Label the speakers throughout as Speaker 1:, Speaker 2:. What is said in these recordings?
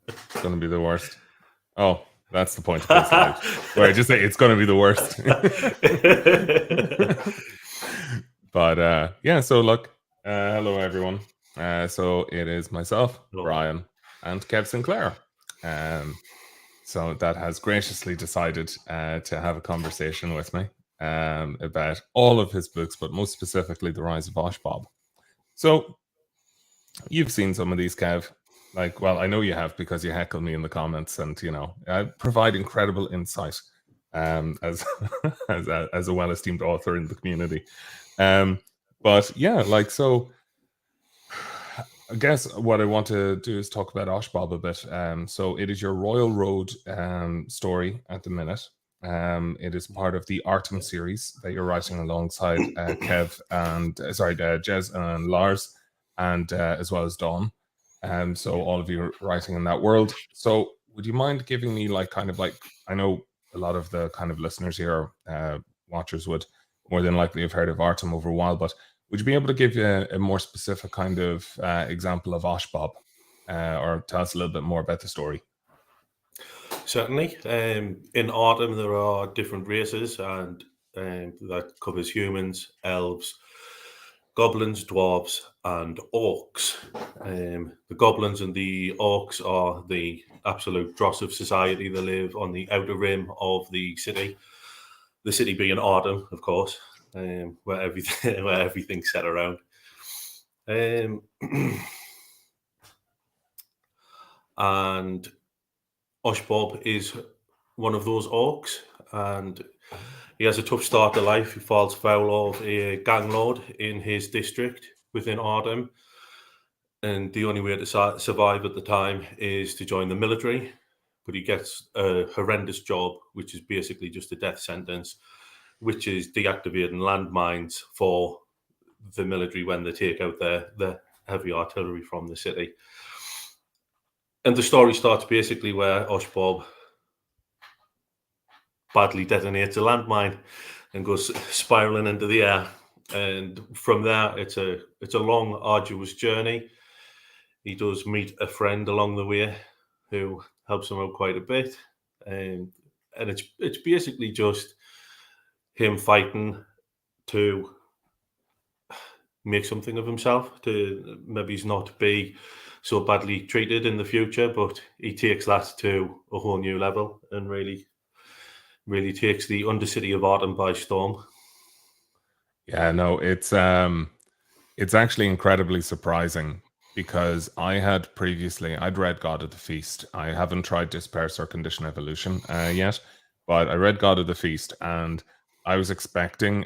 Speaker 1: It's going to be the worst. Oh, that's the point of this live. Where I just say it's going to be the worst. But yeah, so look, hello everyone. So it is myself,
Speaker 2: Hello.
Speaker 1: Brian, and Kev Sinclair. So that has graciously decided to have a conversation with me about all of his books, but most specifically The Rise of Oshbob. So you've seen some of these, Kev. Like, well, I know you have because you heckle me in the comments, and provide incredible insight as as a well-esteemed author in the community. But yeah, like, so I guess what I want to do is talk about Oshbob a bit. So it is your Royal Road story at the minute. It is part of the Artem series that you're writing alongside Kev and Jez and Lars, and as well as Dawn. So all of you are writing in that world. So would you mind giving me I know a lot of the kind of listeners here, watchers would more than likely have heard of Artem over a while, but would you be able to give a more specific kind of example of Oshbob, or tell us a little bit more about the story?
Speaker 2: Certainly. In Artem, there are different races, and that covers humans, elves, goblins, dwarves, and orcs. The goblins and the orcs are the absolute dross of society. They live on the outer rim of the city being Artem, of course, where everything's set around. And Oshbob is one of those orcs, and he has a tough start to life. He falls foul of a gang lord in his district within Artem, and the only way to survive at the time is to join the military. But he gets a horrendous job, which is basically just a death sentence, which is deactivating landmines for the military when they take out the heavy artillery from the city. And the story starts basically where Oshbob badly detonates a landmine and goes spiraling into the air. And from there, it's a long, arduous journey. He does meet a friend along the way who helps him out quite a bit, and it's basically just him fighting to make something of himself, to maybe not be so badly treated in the future, but he takes that to a whole new level and really takes the Undercity of Artem by storm.
Speaker 1: Yeah, no, it's actually incredibly surprising because I'd read God of the Feast. I haven't tried Disperse or Condition Evolution yet, but I read God of the Feast, and I was expecting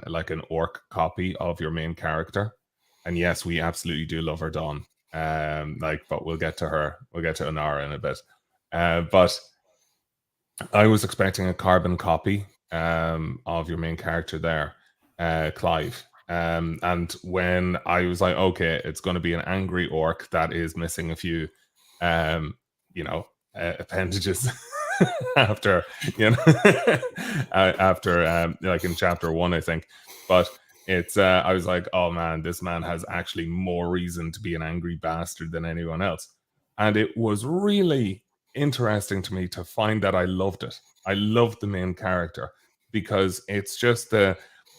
Speaker 1: like an orc copy of your main character. And yes, we absolutely do love her, Dawn. But we'll get to her. We'll get to Inara in a bit. But I was expecting a carbon copy of your main character there, Clive. And when I was like, okay, it's going to be an angry orc that is missing a few, appendages after, after like in chapter 1, I think. But it's, I was like, oh man, this man has actually more reason to be an angry bastard than anyone else. And it was really interesting to me to find that I loved it. I loved the main character because it's just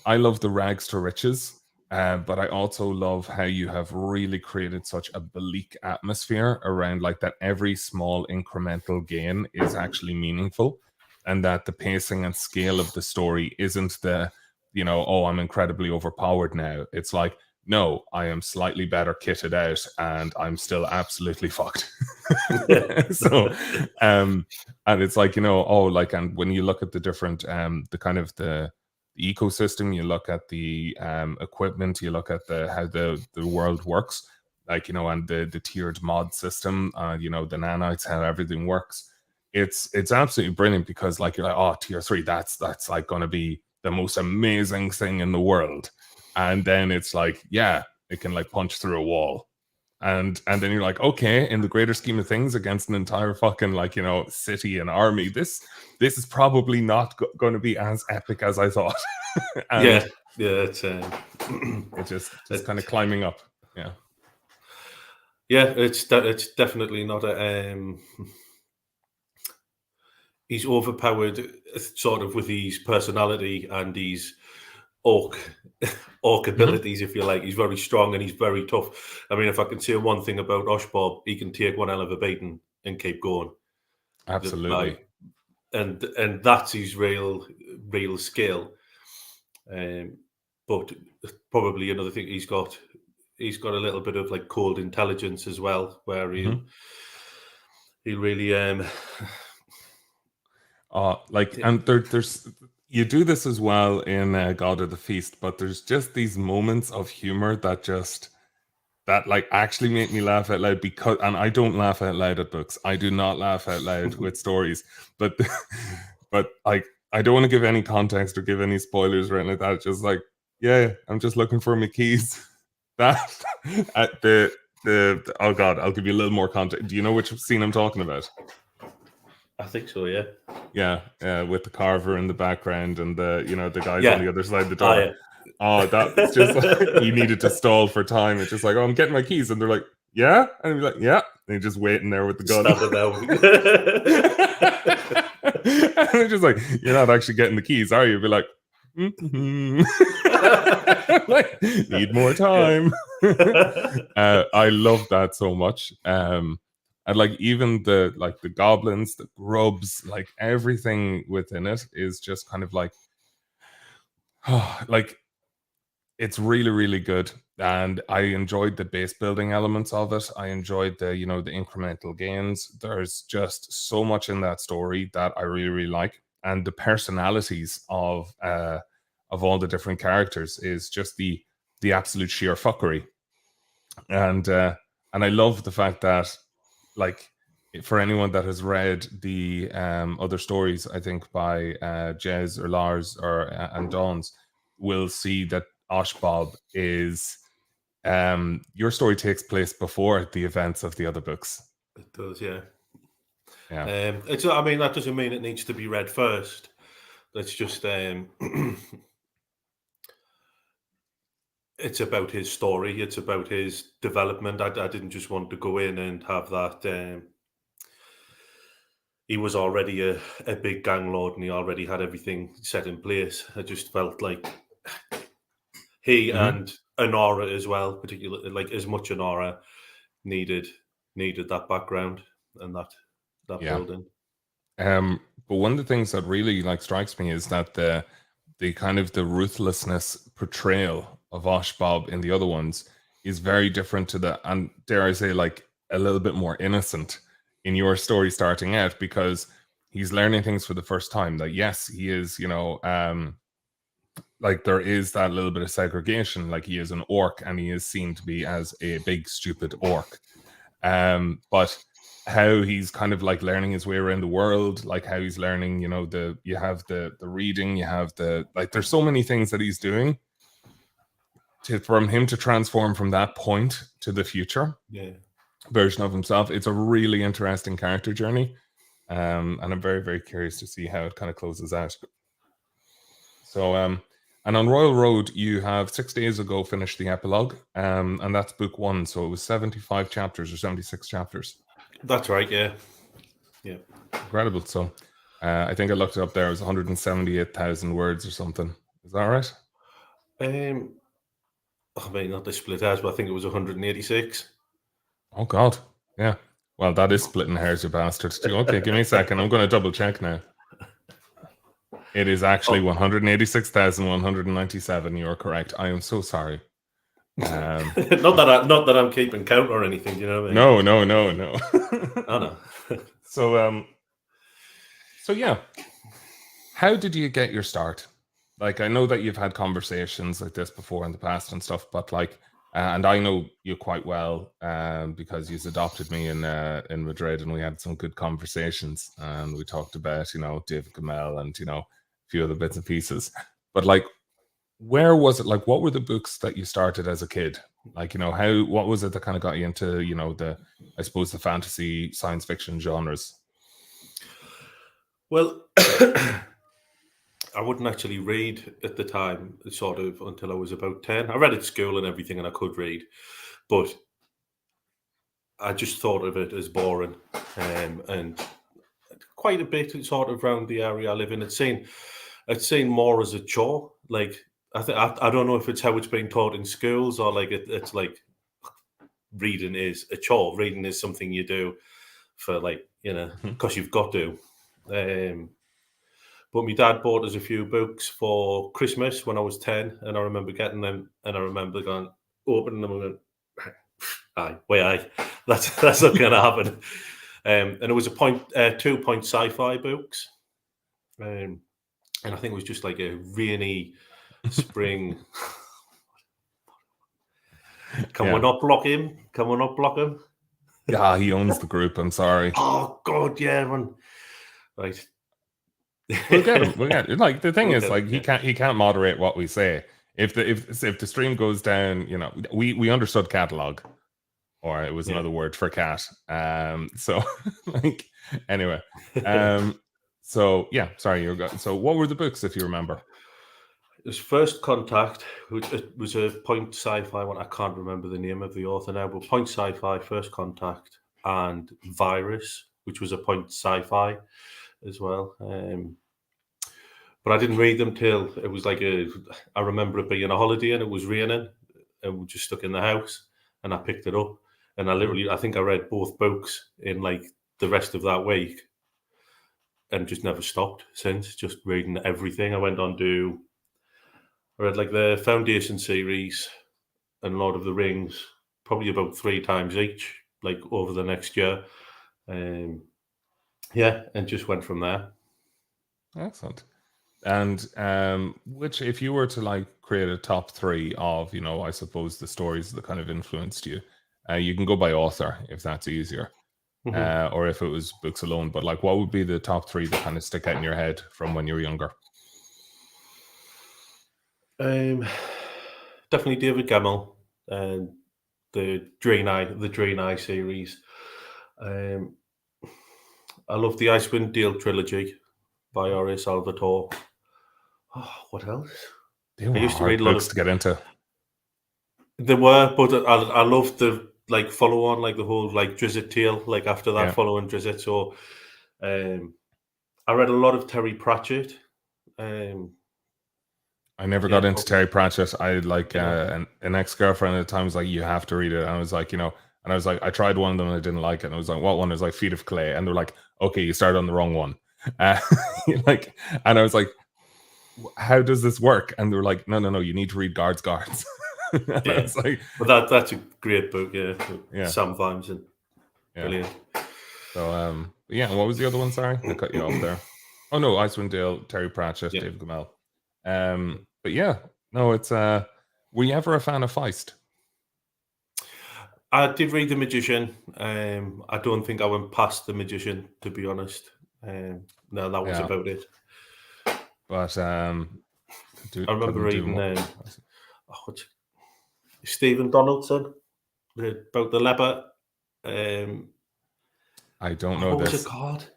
Speaker 1: I love the rags to riches, but I also love how you have really created such a bleak atmosphere around like that every small incremental gain is actually meaningful, and that the pacing and scale of the story isn't oh, I'm incredibly overpowered now. It's like, no, I am slightly better kitted out and I'm still absolutely fucked. So, and it's like, and when you look at the different, the kind of the ecosystem, you look at the equipment, you look at how the world works, and the tiered mod system, the nanites, how everything works. It's absolutely brilliant because like, you're like, oh, tier 3, that's like going to be the most amazing thing in the world. And then it's like, yeah, it can like punch through a wall. And then you're like, okay, in the greater scheme of things, against an entire fucking city and army, this is probably not going to be as epic as I thought.
Speaker 2: And it's
Speaker 1: it's just kind of climbing up. Yeah.
Speaker 2: Yeah, it's definitely not a. He's overpowered, sort of, with his personality and his orc abilities, if you like. He's very strong and he's very tough. I mean, if I can say one thing about Oshbob, he can take one hell of a beating and keep going.
Speaker 1: Absolutely.
Speaker 2: Like, and that's his real skill. But probably another thing, he's got a little bit of like cold intelligence as well, where he'll really
Speaker 1: and there's you do this as well in God of the Feast, but there's just these moments of humor that like actually make me laugh out loud, because, and I don't laugh out loud at books. I do not laugh out loud with stories, but but like, I don't want to give any context or give any spoilers or anything like that. It's just like, yeah, I'm just looking for my keys. That at the oh god, I'll give you a little more context. Do you know which scene I'm talking about?
Speaker 2: I think so, yeah.
Speaker 1: Yeah, with the carver in the background and the the guys
Speaker 2: Yeah.
Speaker 1: on the other side of the door.
Speaker 2: Yeah.
Speaker 1: Oh, that's just like, he needed to stall for time. It's just like, oh, I'm getting my keys, and they're like, yeah, and he's like, yeah, and he's just waiting there with the gun. And they're just like, you're not actually getting the keys, are you? Be like, like, need more time. I love that so much. And like, even the goblins, the grubs, like everything within it is just kind of like, like, it's really, really good. And I enjoyed the base building elements of it. I enjoyed the, the incremental gains. There's just so much in that story that I really, really like. And the personalities of all the different characters is just the absolute sheer fuckery. And I love the fact that, like, for anyone that has read the other stories, I think by Jez or Lars or and Dawn's, will see that Oshbob is your story takes place before the events of the other books.
Speaker 2: It does, yeah.
Speaker 1: Yeah.
Speaker 2: It's, I mean, that doesn't mean it needs to be read first. That's just it's about his story. It's about his development. I didn't just want to go in and have that. He was already a big gang lord and he already had everything set in place. I just felt like he and Honora as well, particularly, like, as much Honora needed that background and that building.
Speaker 1: But one of the things that really like strikes me is that the kind of the ruthlessness portrayal of Oshbob in the other ones is very different to the, and dare I say, like, a little bit more innocent in your story starting out, because he's learning things for the first time. Like, yes, he is, like, there is that little bit of segregation. Like, he is an orc and he is seen to be as a big stupid orc. But how he's kind of like learning his way around the world, like how he's learning, you have the reading, you have the, like, there's so many things that he's doing from him to transform from that point to the future version of himself. It's a really interesting character journey. And I'm very, very curious to see how it kind of closes out. So, and on Royal Road, you have 6 days ago finished the epilogue, and that's book 1. So it was 75 chapters or 76 chapters.
Speaker 2: That's right, yeah.
Speaker 1: Incredible. So I think I looked it up there. It was 178,000 words or something. Is that right?
Speaker 2: I mean, not the split hairs, but I think it was 186.
Speaker 1: Oh, God. Yeah. Well, that is splitting hairs, you bastards. Okay, give me a second. I'm going to double check now. It is actually 186,197. You're correct. I am so sorry.
Speaker 2: Not that I'm keeping count or anything, you know what I
Speaker 1: mean? No.
Speaker 2: Oh, no.
Speaker 1: So yeah. How did you get your start? Like, I know that you've had conversations like this before in the past and stuff, but like, and I know you quite well because you've adopted me in Madrid, and we had some good conversations, and we talked about, David Gamel and, a few other bits and pieces. But like, where was it? Like, what were the books that you started as a kid? Like, what was it that kind of got you into, I suppose, the fantasy, science fiction genres?
Speaker 2: Well, I wouldn't actually read at the time, sort of, until I was about 10. I read at school and everything, and I could read. But I just thought of it as boring, and quite a bit sort of around the area I live in. It's seen more as a chore. Like I don't know if it's how it's being taught in schools or like it's like reading is a chore. Reading is something you do for because you've got to. But my dad bought us a few books for Christmas when I was 10, and I remember getting them, and I remember opening them and going, aye, that's not going to happen. And it was 2-point sci-fi books, and I think it was just like a rainy spring. Can we not block him? Can we not block him?
Speaker 1: Yeah, he owns the group. I'm sorry.
Speaker 2: Oh God, yeah, man. Right.
Speaker 1: We'll get him. Like the thing is, like he can't moderate what we say. If the stream goes down, we understood catalog, or it was another word for cat. So like anyway, so yeah, sorry, you're good. So what were the books, if you remember?
Speaker 2: It was First Contact, which was a point sci-fi one. I can't remember the name of the author now, but point sci-fi, First Contact, and Virus, which was a point sci-fi as well. But I didn't read them till it was I remember it being a holiday and it was raining and we were just stuck in the house, and I picked it up, and I think I read both books in like the rest of that week and just never stopped since, just reading everything. I read like the Foundation series and Lord of the Rings probably about 3 times each, like over the next year. And just went from there.
Speaker 1: Excellent. And which, if you were to like create a top 3 of, I suppose the stories that kind of influenced you, you can go by author if that's easier, or if it was books alone. But like, what would be the top 3 that kind of stick out in your head from when you were younger?
Speaker 2: Definitely David Gemmell and the Green Eye series. I love the Icewind Dale trilogy by R.A. Salvatore. Oh, what else?
Speaker 1: They were hard books to get into.
Speaker 2: They were, but I loved the like follow on, like the whole like Drizzt tale, like after that following Drizzt. So I read a lot of Terry Pratchett.
Speaker 1: I never got into Terry Pratchett. I had like an ex-girlfriend at the time was like, you have to read it. And I was like, and I was like, I tried one of them and I didn't like it. And I was like, what one? It was like Feet of Clay. And they're like, okay, you started on the wrong one. And I was like, how does this work? And they're like, no, you need to read Guards.
Speaker 2: Yeah. Like, well, that's a great book. Yeah. Sam Vimes. Brilliant.
Speaker 1: So, what was the other one? Sorry, I cut you off there. Oh no, Icewind Dale, Terry Pratchett, David Gemmell. But it's were you ever a fan of Feist?
Speaker 2: I did read The Magician. I don't think I went past The Magician, to be honest. No, that was about it.
Speaker 1: But
Speaker 2: I remember reading Stephen Donaldson about the leper.
Speaker 1: I don't know
Speaker 2: what
Speaker 1: this.
Speaker 2: What was it called?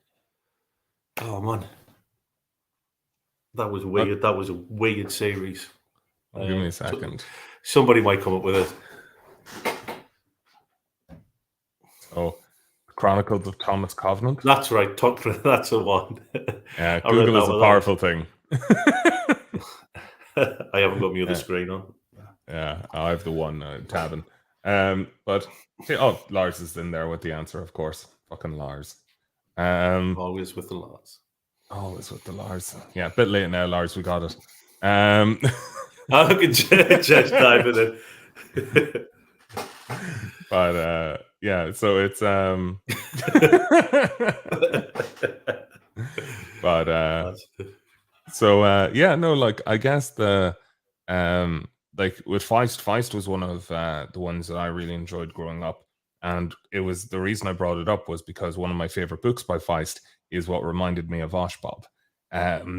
Speaker 2: Oh man, that was weird. That was a weird series.
Speaker 1: Give me a second.
Speaker 2: Somebody might come up with it.
Speaker 1: Oh, Chronicles of Thomas Covenant.
Speaker 2: That's right. That's the one.
Speaker 1: Yeah, Google is a powerful thing.
Speaker 2: I haven't got my other screen on.
Speaker 1: Yeah, I have the one tabbing. But Lars is in there with the answer, of course. Fucking Lars.
Speaker 2: Always with the Lars.
Speaker 1: Always with the Lars. Yeah, a bit late now, Lars. We got it.
Speaker 2: I can just dive in it.
Speaker 1: But so it's but like I guess the like with Feist was one of the ones that I really enjoyed growing up, and it was the reason I brought it up was because one of my favorite books by Feist is what reminded me of Oshbob.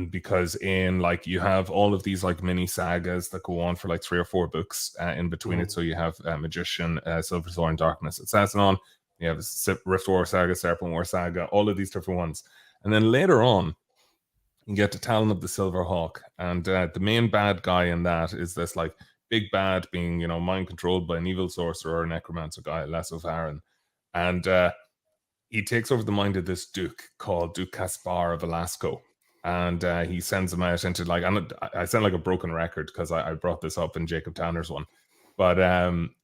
Speaker 1: Because in like you have all of these like mini sagas that go on for like 3 or 4 books in between it. So you have Magician, Silverthorn, Darkness, Assassin. You have Rift War Saga, Serpent War Saga, all of these different ones. And then later on, you get to Talon of the Silver Hawk, and the main bad guy in that is this like big bad being mind controlled by an evil sorcerer or necromancer guy, Lasso Varan. and he takes over the mind of this duke called Duke Caspar of Velasco, and he sends him out into like, I sound like a broken record because I brought this up in Jacob Tanner's one, but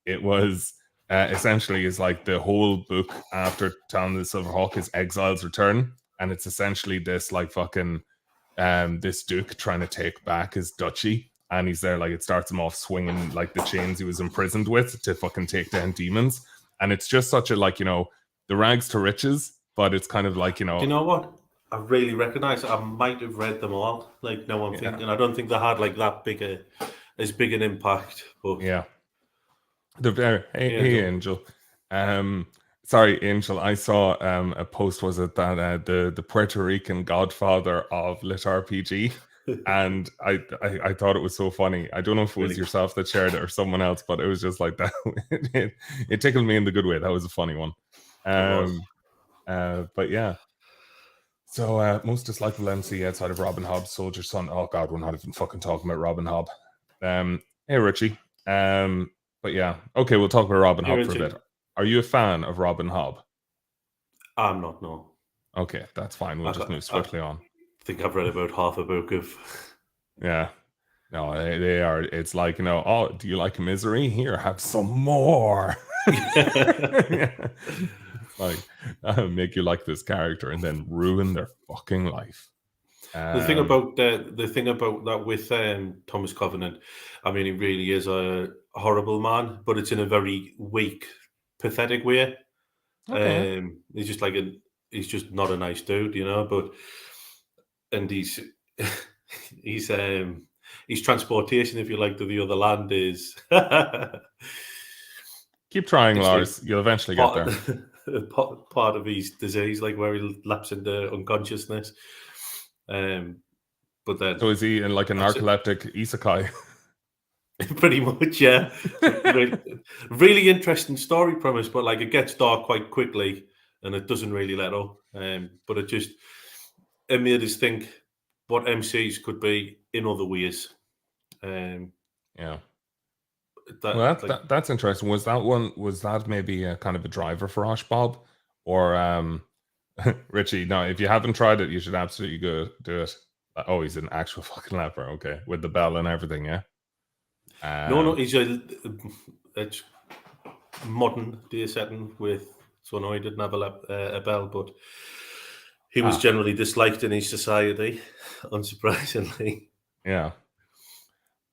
Speaker 1: it was essentially is like the whole book after Talon the Silverhawk is Exile's Return, and it's essentially this like fucking this duke trying to take back his duchy, and he's there like, it starts him off swinging like the chains he was imprisoned with to fucking take down demons, and it's just such a like, you know, the rags to riches, but it's kind of like, you know.
Speaker 2: Do you know what? I really recognise I might have read them all. Like, now I'm thinking, I don't think they had like that as big an impact. But
Speaker 1: yeah, they're very. Hey, Angel. Sorry, Angel. I saw a post. Was it that the Puerto Rican godfather of Lit RPG? And I thought it was so funny. I don't know if it was yourself that shared it or someone else, but it was just like that. It tickled me in the good way. That was a funny one. But yeah. So most dislikable MC outside of Robin Hobb, Soldier Son. Oh God, we're not even fucking talking about Robin Hobb. Hey Richie. But yeah, okay, we'll talk about Robin Hobb for a bit. Are you a fan of Robin Hobb?
Speaker 2: I'm not, no.
Speaker 1: Okay, that's fine. We'll just move swiftly on.
Speaker 2: I think I've read about half a book of.
Speaker 1: Yeah. No, they are. It's like, you know, oh, do you like misery? Here, have some more. Like, make you like this character and then ruin their fucking life.
Speaker 2: The thing about that with Thomas Covenant, I mean, he really is a horrible man, but it's in a very weak, pathetic way.
Speaker 1: Okay.
Speaker 2: He's just like he's just not a nice dude, you know. And he's transportation, if you like, to the other land is.
Speaker 1: Keep trying, Lars. You'll eventually get there.
Speaker 2: Part of his disease, like where he lapses into unconsciousness. But then,
Speaker 1: so is he in like a narcoleptic isekai?
Speaker 2: Pretty much, yeah. Really interesting story premise, but like it gets dark quite quickly, and it doesn't really let up. But it made us think what MCs could be in other ways.
Speaker 1: Yeah. That's interesting. Was that maybe a kind of a driver for Oshbob, or Richie? No, if you haven't tried it, you should absolutely go do it. Oh, he's an actual fucking leper. Okay, with the bell and everything. Yeah.
Speaker 2: No, it's modern day setting with. So no, he didn't have a bell, but he was generally disliked in his society, unsurprisingly.
Speaker 1: Yeah.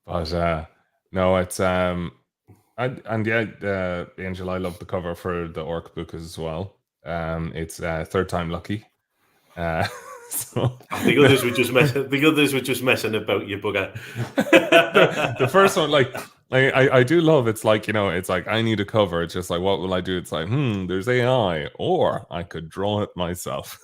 Speaker 1: But no, it's Angel, I love the cover for the Orc book as well. It's third time lucky. So
Speaker 2: the others were just messing about, you bugger.
Speaker 1: the first one, like I do love. It's like, you know, it's like I need a cover. It's just like, what will I do? It's like, there's AI, or I could draw it myself.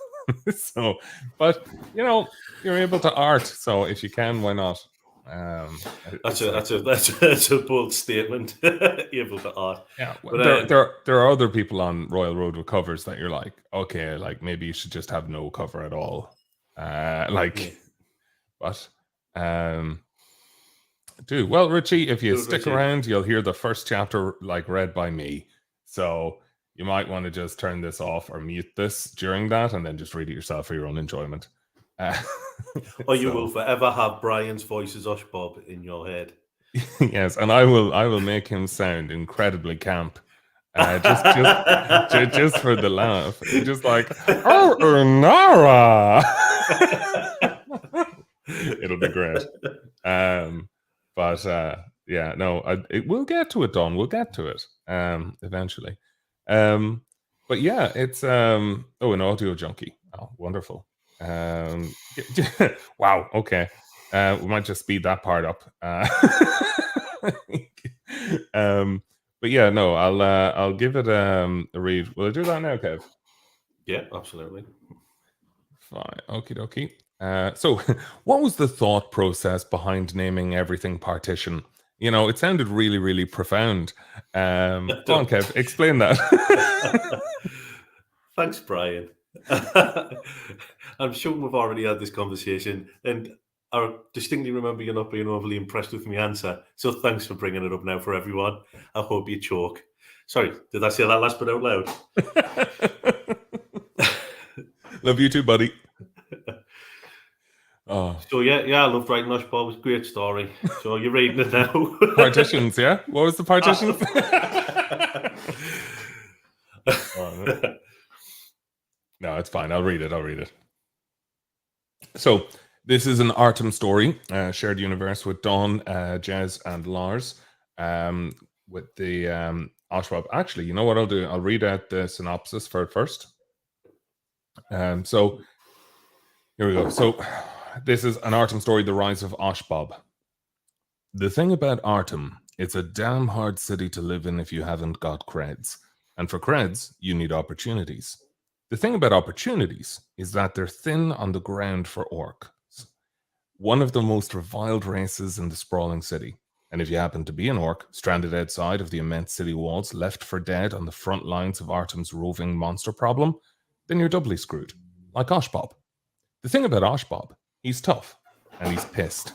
Speaker 1: So, but you know, you're able to art. So if you can, why not?
Speaker 2: That's a bold statement. Able to art.
Speaker 1: Yeah, but, there are other people on Royal Road with covers that you're like, okay, like maybe you should just have no cover at all. But dude, well, Richie, if you stick around, you'll hear the first chapter like read by me. So you might want to just turn this off or mute this during that, and then just read it yourself for your own enjoyment.
Speaker 2: Or you will forever have Brian's voice as Oshbob in your head.
Speaker 1: Yes, and I will make him sound incredibly camp. Just for the laugh. Just like, oh, Urnara. It'll be great. But yeah, no, we'll get to it, Don. We'll get to it eventually. But yeah, it's an audio junkie. Oh, wonderful. Wow. Okay. We might just speed that part up. But yeah, no, I'll give it a read. Will I do that now, Kev?
Speaker 2: Yeah, absolutely.
Speaker 1: Fine. Okie dokie. So what was the thought process behind naming everything Partition? You know, it sounded really, really profound. Go on, Kev, explain that.
Speaker 2: Thanks, Brian. I'm sure we've already had this conversation, and I distinctly remember you not being overly impressed with my answer. So thanks for bringing it up now for everyone. I hope you choke. Sorry, did I say that last bit out loud?
Speaker 1: Love you too, buddy. Oh,
Speaker 2: So yeah, I loved writing Oshbob. It was a great story. So you're reading it now.
Speaker 1: partitions, yeah? What was the partitions? Oh, no, it's fine. I'll read it. So this is an Artem story, shared universe with Dawn, Jez, and Lars. With the Oshbob. Actually, you know what I'll do? I'll read out the synopsis for it first. So here we go. So this is an Artem story, The Rise of Oshbob. The thing about Artem, it's a damn hard city to live in if you haven't got creds. And for creds, you need opportunities. The thing about opportunities is that they're thin on the ground for orcs. One of the most reviled races in the sprawling city. And if you happen to be an orc, stranded outside of the immense city walls, left for dead on the front lines of Artem's roving monster problem, then you're doubly screwed, like Oshbob. The thing about Oshbob, he's tough, and he's pissed.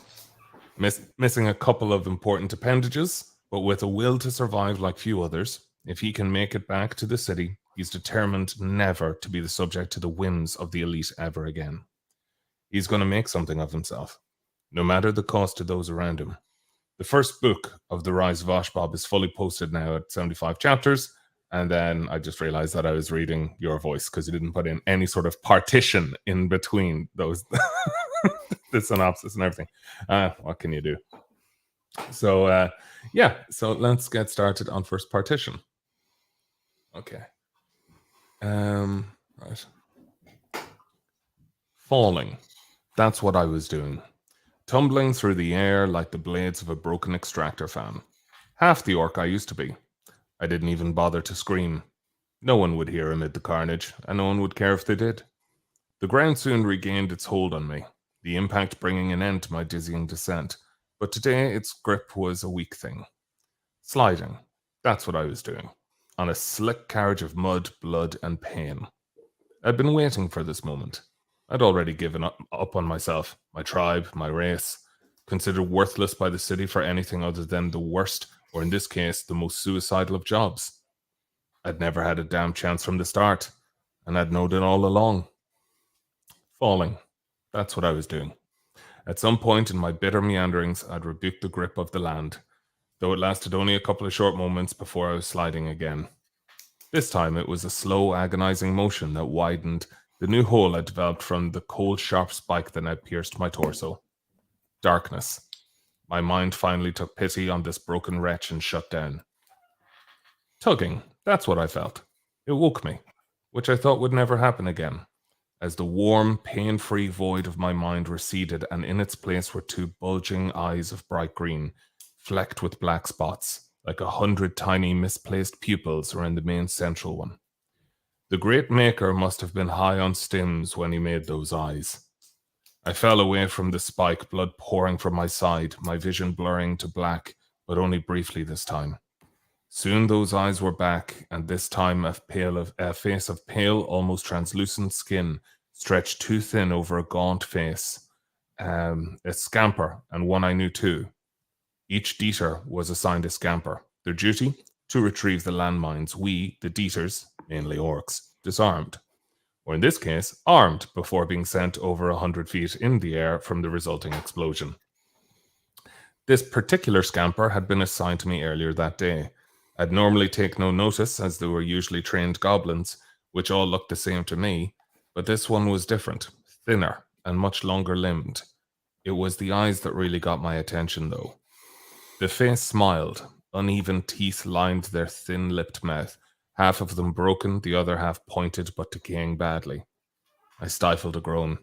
Speaker 1: Missing a couple of important appendages, but with a will to survive like few others, if he can make it back to the city, he's determined never to be the subject to the whims of the elite ever again. He's going to make something of himself, no matter the cost to those around him. The first book of The Rise of Oshbob is fully posted now at 75 chapters. And then I just realized that I was reading your voice because you didn't put in any sort of partition in between those, the synopsis and everything. What can you do? So, so let's get started on first partition. Okay. Right. Falling. That's what I was doing. Tumbling through the air like the blades of a broken extractor fan. Half the orc I used to be. I didn't even bother to scream. No one would hear amid the carnage, and no one would care if they did. The ground soon regained its hold on me, the impact bringing an end to my dizzying descent, but today its grip was a weak thing. Sliding, that's what I was doing, on a slick carriage of mud, blood, and pain. I'd been waiting for this moment. I'd already given up on myself, my tribe, my race, considered worthless by the city for anything other than the worst, or in this case, the most suicidal of jobs. I'd never had a damn chance from the start, and I'd known it all along. Falling. That's what I was doing. At some point in my bitter meanderings, I'd rebuked the grip of the land, though it lasted only a couple of short moments before I was sliding again. This time it was a slow, agonizing motion that widened the new hole I developed from the cold, sharp spike that now pierced my torso. Darkness. My mind finally took pity on this broken wretch and shut down. Tugging, that's what I felt. It woke me, which I thought would never happen again, as the warm, pain-free void of my mind receded and in its place were two bulging eyes of bright green, flecked with black spots, like 100 tiny misplaced pupils around the main central one. The great maker must have been high on stims when he made those eyes. I fell away from the spike, blood pouring from my side, my vision blurring to black, but only briefly this time. Soon those eyes were back, and this time a face of pale, almost translucent skin stretched too thin over a gaunt face. A scamper, and one I knew too. Each Dieter was assigned a scamper. Their duty? To retrieve the landmines we, the Dieters, mainly orcs, disarmed. Or in this case, armed before being sent over 100 feet in the air from the resulting explosion. This particular scamper had been assigned to me earlier that day. I'd normally take no notice, as they were usually trained goblins, which all looked the same to me, but this one was different, thinner, and much longer-limbed. It was the eyes that really got my attention, though. The face smiled. Uneven teeth lined their thin-lipped mouth, half of them broken, the other half pointed but decaying badly. I stifled a groan.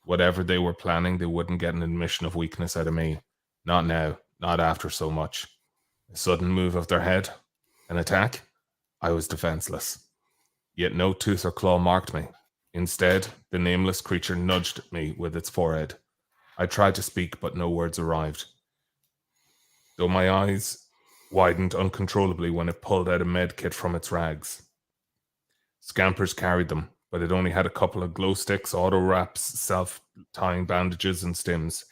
Speaker 1: Whatever they were planning, they wouldn't get an admission of weakness out of me. Not now, not after so much. A sudden move of their head, an attack. I was defenseless. Yet no tooth or claw marked me. Instead, the nameless creature nudged me with its forehead. I tried to speak, but no words arrived. Though my eyes widened uncontrollably when it pulled out a med kit from its rags. Scampers carried them, but it only had a couple of glow sticks, auto wraps, self-tying bandages, and stims.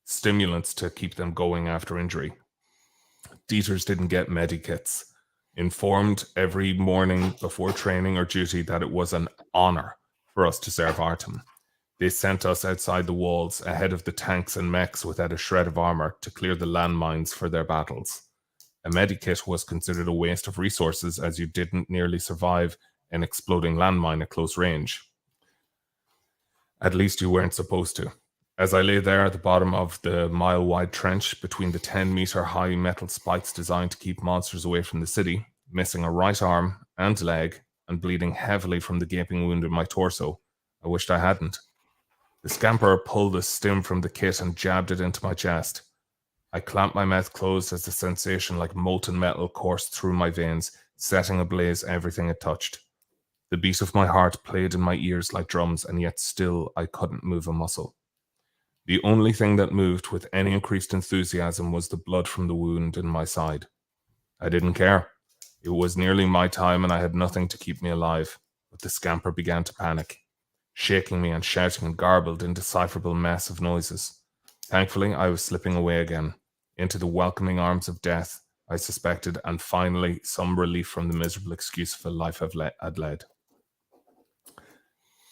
Speaker 1: Stimulants to keep them going after injury. Dieters didn't get medikits. informed every morning before training or duty that it was an honor for us to serve Artem. They sent us outside the walls, ahead of the tanks and mechs without a shred of armor, to clear the landmines for their battles. A medikit was considered a waste of resources, as you didn't nearly survive an exploding landmine at close range. At least you weren't supposed to. As I lay there at the bottom of the mile-wide trench between the 10-meter-high metal spikes designed to keep monsters away from the city, missing a right arm and leg and bleeding heavily from the gaping wound in my torso, I wished I hadn't. The scamper pulled a stim from the kit and jabbed it into my chest. I clamped my mouth closed as the sensation like molten metal coursed through my veins, setting ablaze everything it touched. The beat of my heart played in my ears like drums, and yet still I couldn't move a muscle. The only thing that moved with any increased enthusiasm was the blood from the wound in my side. I didn't care. It was nearly my time and I had nothing to keep me alive, but the scamper began to panic, shaking me and shouting a garbled, indecipherable mess of noises. Thankfully, I was slipping away again, into the welcoming arms of death, I suspected, and finally some relief from the miserable excuse of a life I'd led.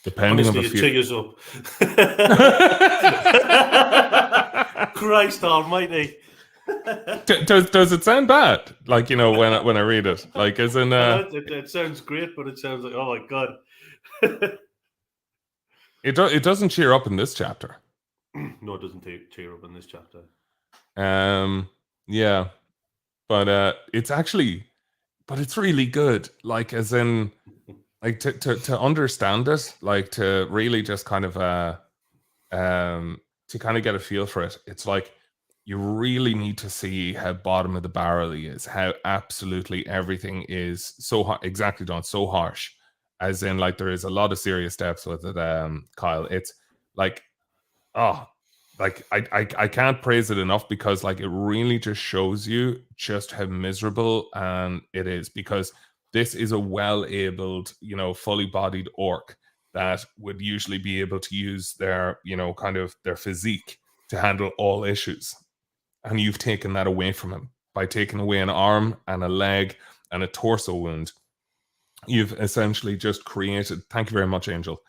Speaker 1: Depending
Speaker 2: Honestly,
Speaker 1: on
Speaker 2: it
Speaker 1: a few...
Speaker 2: cheers up. Christ almighty.
Speaker 1: Does it sound bad? Like, you know, when I read it, like, as in
Speaker 2: it sounds great, but it sounds like, oh my god.
Speaker 1: It doesn't cheer up in this chapter.
Speaker 2: No, it doesn't cheer up in this chapter.
Speaker 1: Yeah, but it's really good. Like, as in, like, to understand it, like, to really just kind of to kind of get a feel for it. It's like, you really need to see how bottom of the barrel he is, how absolutely everything is so exactly done, so harsh. As in, like, there is a lot of serious depths with it, Kyle. It's like, like, I can't praise it enough, because, like, it really just shows you just how miserable it is, because this is a well-abled, you know, fully bodied orc that would usually be able to use their, you know, kind of their physique to handle all issues. And you've taken that away from him by taking away an arm and a leg and a torso wound. You've essentially just created, thank you very much, Angel.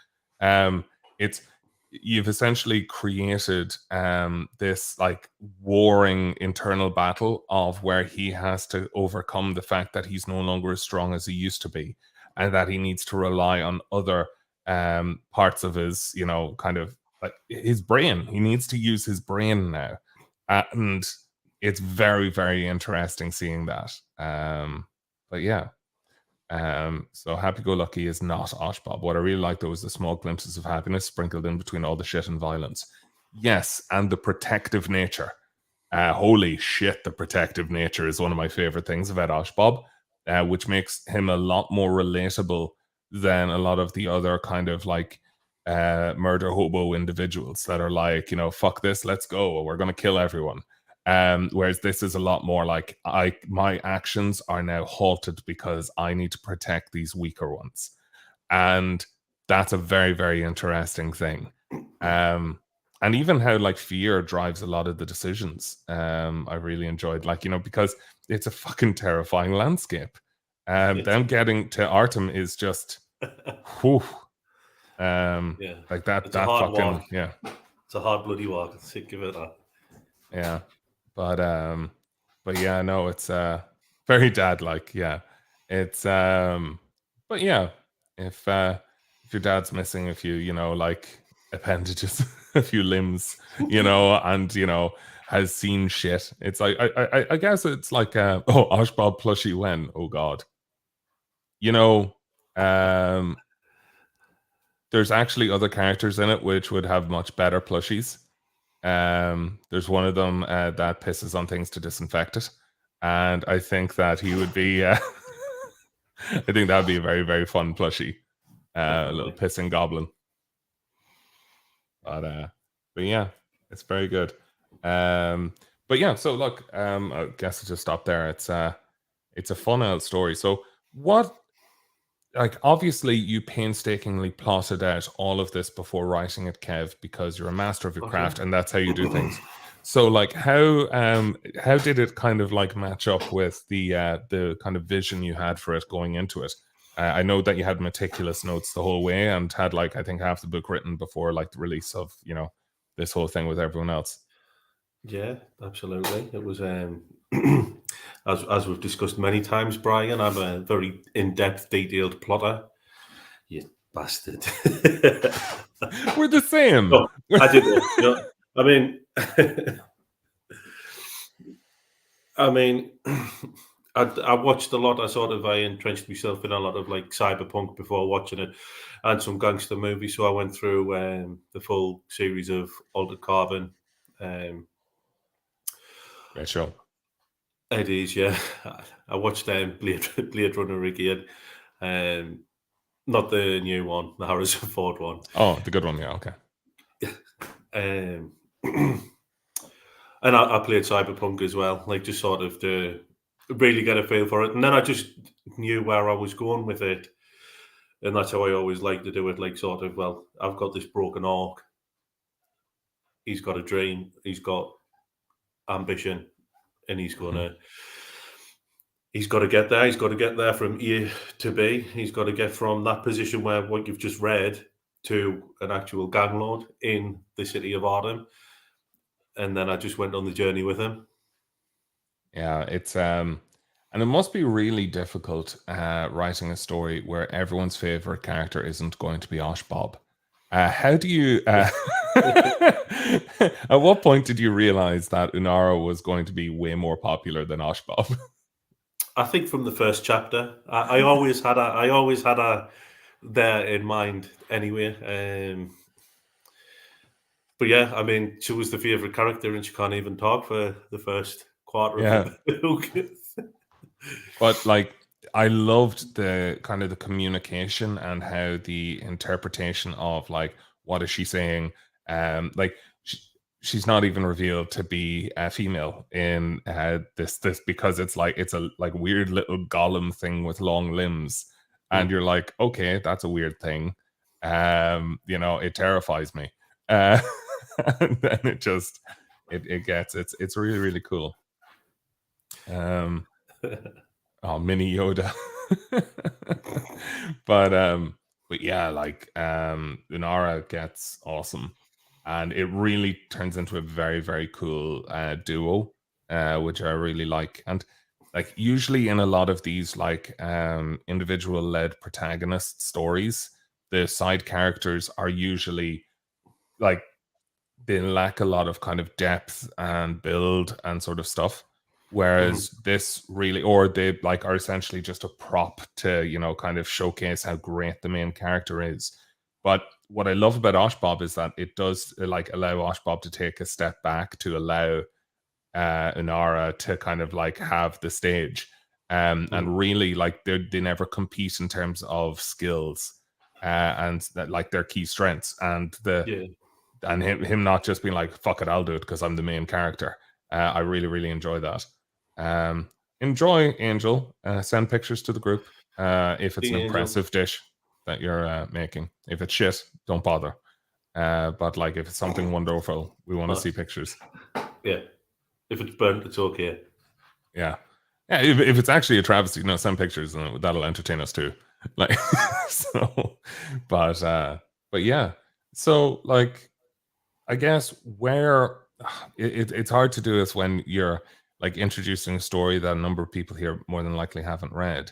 Speaker 1: You've essentially created this, like, warring internal battle of where he has to overcome the fact that he's no longer as strong as he used to be, and that he needs to rely on other parts of his, you know, kind of like his brain. He needs to use his brain now. And it's very, very interesting seeing that. But yeah. So happy-go-lucky is not Oshbob. What I really liked, though, was the small glimpses of happiness sprinkled in between all the shit and violence. Yes, and the protective nature. Holy shit, the protective nature is one of my favorite things about Oshbob, which makes him a lot more relatable than a lot of the other kind of, like, murder hobo individuals that are like, you know, fuck this, let's go, we're going to kill everyone. Whereas this is a lot more like, my actions are now halted because I need to protect these weaker ones. And that's a very, very interesting thing. And even how, like, fear drives a lot of the decisions. I really enjoyed, like, you know, because it's a fucking terrifying landscape. Them getting to Artem is just whew. Like that fucking walk. Yeah,
Speaker 2: it's a hard bloody walk. Give it that.
Speaker 1: Yeah, but yeah, no, it's very dad-like. Yeah, it's but yeah, if your dad's missing a few, you know, like, appendages, a few limbs, you know, and, you know, has seen shit, it's like, I guess it's like oh, Oshbob plushie when, oh god, you know, there's actually other characters in it which would have much better plushies. There's one of them that pisses on things to disinfect it, and I think that he would be I think that'd be a very, very fun plushie, a little pissing goblin. But yeah, it's very good. But yeah, so look, I guess I'll just stop there. It's a fun old story. So what, like, obviously you painstakingly plotted out all of this before writing it, Kev, because you're a master of your craft and that's how you do things. So like how did it kind of like match up with the kind of vision you had for it going into it? I know that you had meticulous notes the whole way and had like I think half the book written before like the release of this whole thing with everyone else.
Speaker 2: Yeah, absolutely. It was as we've discussed many times, Brian. I'm a very in-depth, detailed plotter. You bastard.
Speaker 1: We're the same.
Speaker 2: No, I did. I mean, I mean, I watched a lot. I entrenched myself in a lot of like cyberpunk before watching it, and some gangster movies. So I went through the full series of Altered Carbon.
Speaker 1: Great show.
Speaker 2: It is, yeah. I watched Blade Runner again. Not the new one, the Harrison Ford one.
Speaker 1: Oh, the good one, yeah, okay.
Speaker 2: Um, and I played Cyberpunk as well, like just sort of to really get a feel for it. And then I just knew where I was going with it. And that's how I always like to do it, like sort of, well, I've got this broken arc. He's got a dream, he's got ambition, and he's got to get there. He's got to get there from A to B. He's got to get from that position where what you've just read to an actual gang lord in the city of Artem. And then I just went on the journey with him.
Speaker 1: Yeah, it's and it must be really difficult writing a story where everyone's favorite character isn't going to be Oshbob. How do you at what point did you realize that Unara was going to be way more popular than Oshbob?
Speaker 2: I think from the first chapter, I always had a there in mind anyway. But yeah, I mean, she was the favorite character, and she can't even talk for the first quarter of the book.
Speaker 1: But like, I loved the kind of the communication and how the interpretation of like what is she saying. Like she's not even revealed to be a female in this because it's a like weird little golem thing with long limbs, and you're like, okay, that's a weird thing. It terrifies me. And then it gets it's really really cool. Oh, mini Yoda. But yeah, like Unara gets awesome, and it really turns into a very very cool duo, which I really like. And like usually in a lot of these like individual led protagonist stories, the side characters are usually like they lack a lot of kind of depth and build and sort of stuff. Whereas this really, or they like are essentially just a prop to, kind of showcase how great the main character is. But what I love about Oshbob is that it does like allow Oshbob to take a step back to allow Unara to kind of like have the stage. And really like they never compete in terms of skills and that like their key strengths and and him not just being like, fuck it, I'll do it because I'm the main character. I really, really enjoy that. Enjoy, Angel. Send pictures to the group if it's an impressive dish that you're making. If it's shit, don't bother. But like if it's something wonderful, we want to see pictures.
Speaker 2: Yeah. If it's burnt, it's okay.
Speaker 1: Yeah. Yeah, if it's actually a travesty, send pictures and that'll entertain us too. Like so, but yeah. So like I guess where it's hard to do this when you're like introducing a story that a number of people here more than likely haven't read.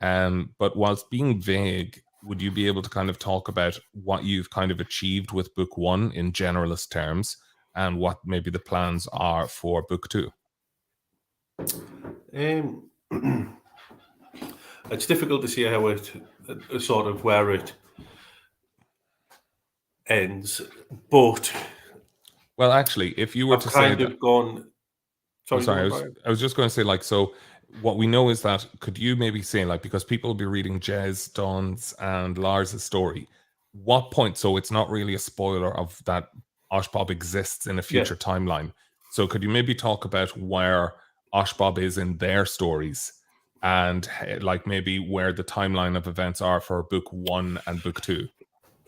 Speaker 1: But whilst being vague, would you be able to kind of talk about what you've kind of achieved with book one in generalist terms and what maybe the plans are for book two?
Speaker 2: It's difficult to see how it sort of where it ends, but
Speaker 1: well, actually, if you were to say that,
Speaker 2: gone.
Speaker 1: Sorry, I was just going to say like so. What we know is that could you maybe say like because people will be reading Jez, Dawn's, and Lars's story, what point? So it's not really a spoiler of that Oshbob exists in a future timeline. So could you maybe talk about where Oshbob is in their stories and like maybe where the timeline of events are for book one and book two?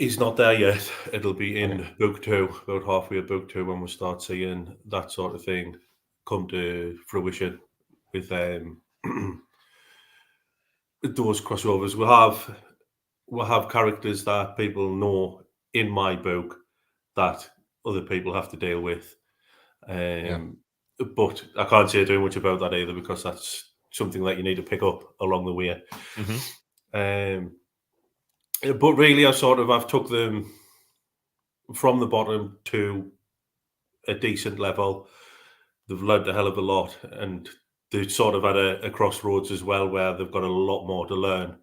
Speaker 2: He's not there yet. It'll be in
Speaker 1: Okay.
Speaker 2: book 2, about halfway of book 2, when we'll start seeing that sort of thing come to fruition with those crossovers. We'll have characters that people know in my book that other people have to deal with.
Speaker 1: Yeah.
Speaker 2: But I can't say too much about that either, because that's something that you need to pick up along the way. But really, I've took them from the bottom to a decent level. They've learned a hell of a lot, and they're sort of at a crossroads as well, where they've got a lot more to learn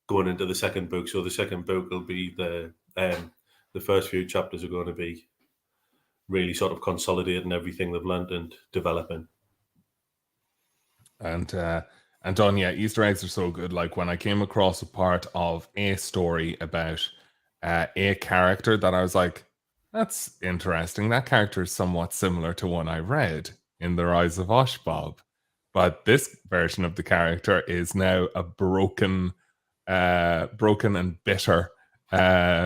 Speaker 2: going into the second book. So the second book will be the first few chapters are going to be really sort of consolidating everything they've learned and developing.
Speaker 1: And Don, yeah, Easter eggs are so good. Like when I came across a part of a story about a character that I was like, that's interesting. That character is somewhat similar to one I read in The Rise of Oshbob. But this version of the character is now a broken and bitter,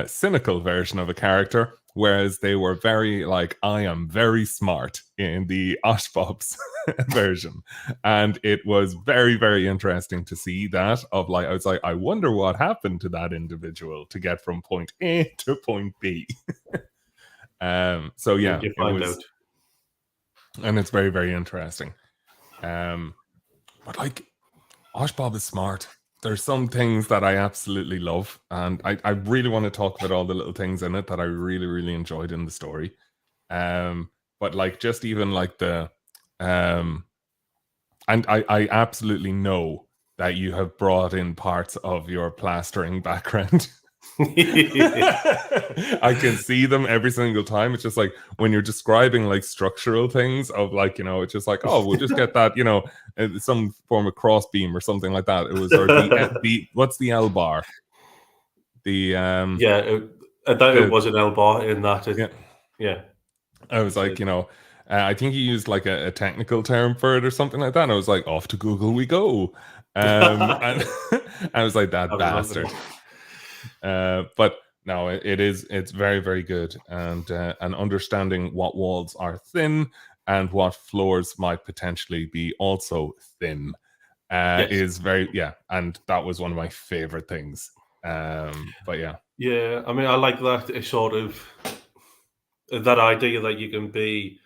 Speaker 1: cynical version of a character, whereas they were very like, I am very smart in the Oshbob's version. And it was very, very interesting to see that. Of like, I was like, I wonder what happened to that individual to get from point A to point B. So yeah,
Speaker 2: You
Speaker 1: it
Speaker 2: find
Speaker 1: was,
Speaker 2: out.
Speaker 1: and it's very, very interesting. But like, Oshbob is smart. There's some things that I absolutely love, and I really want to talk about all the little things in it that I really, really enjoyed in the story. But like, just even like the and I absolutely know that you have brought in parts of your plastering background. I can see them every single time. It's just like when you're describing like structural things of like, you know, it's just like, oh, we'll just get that, you know, some form of cross beam or something like that. It was, or the what's the L bar? The
Speaker 2: I thought it was an L bar in that. Yeah.
Speaker 1: I was like, you know, I think he used like a technical term for it or something like that. And I was like, off to Google we go. And I was like, that bastard. But no, it's very, very good. And understanding what walls are thin and what floors might potentially be also thin is very, yeah. And that was one of my favorite things. But yeah.
Speaker 2: Yeah, I mean, I like that sort of that idea that you can be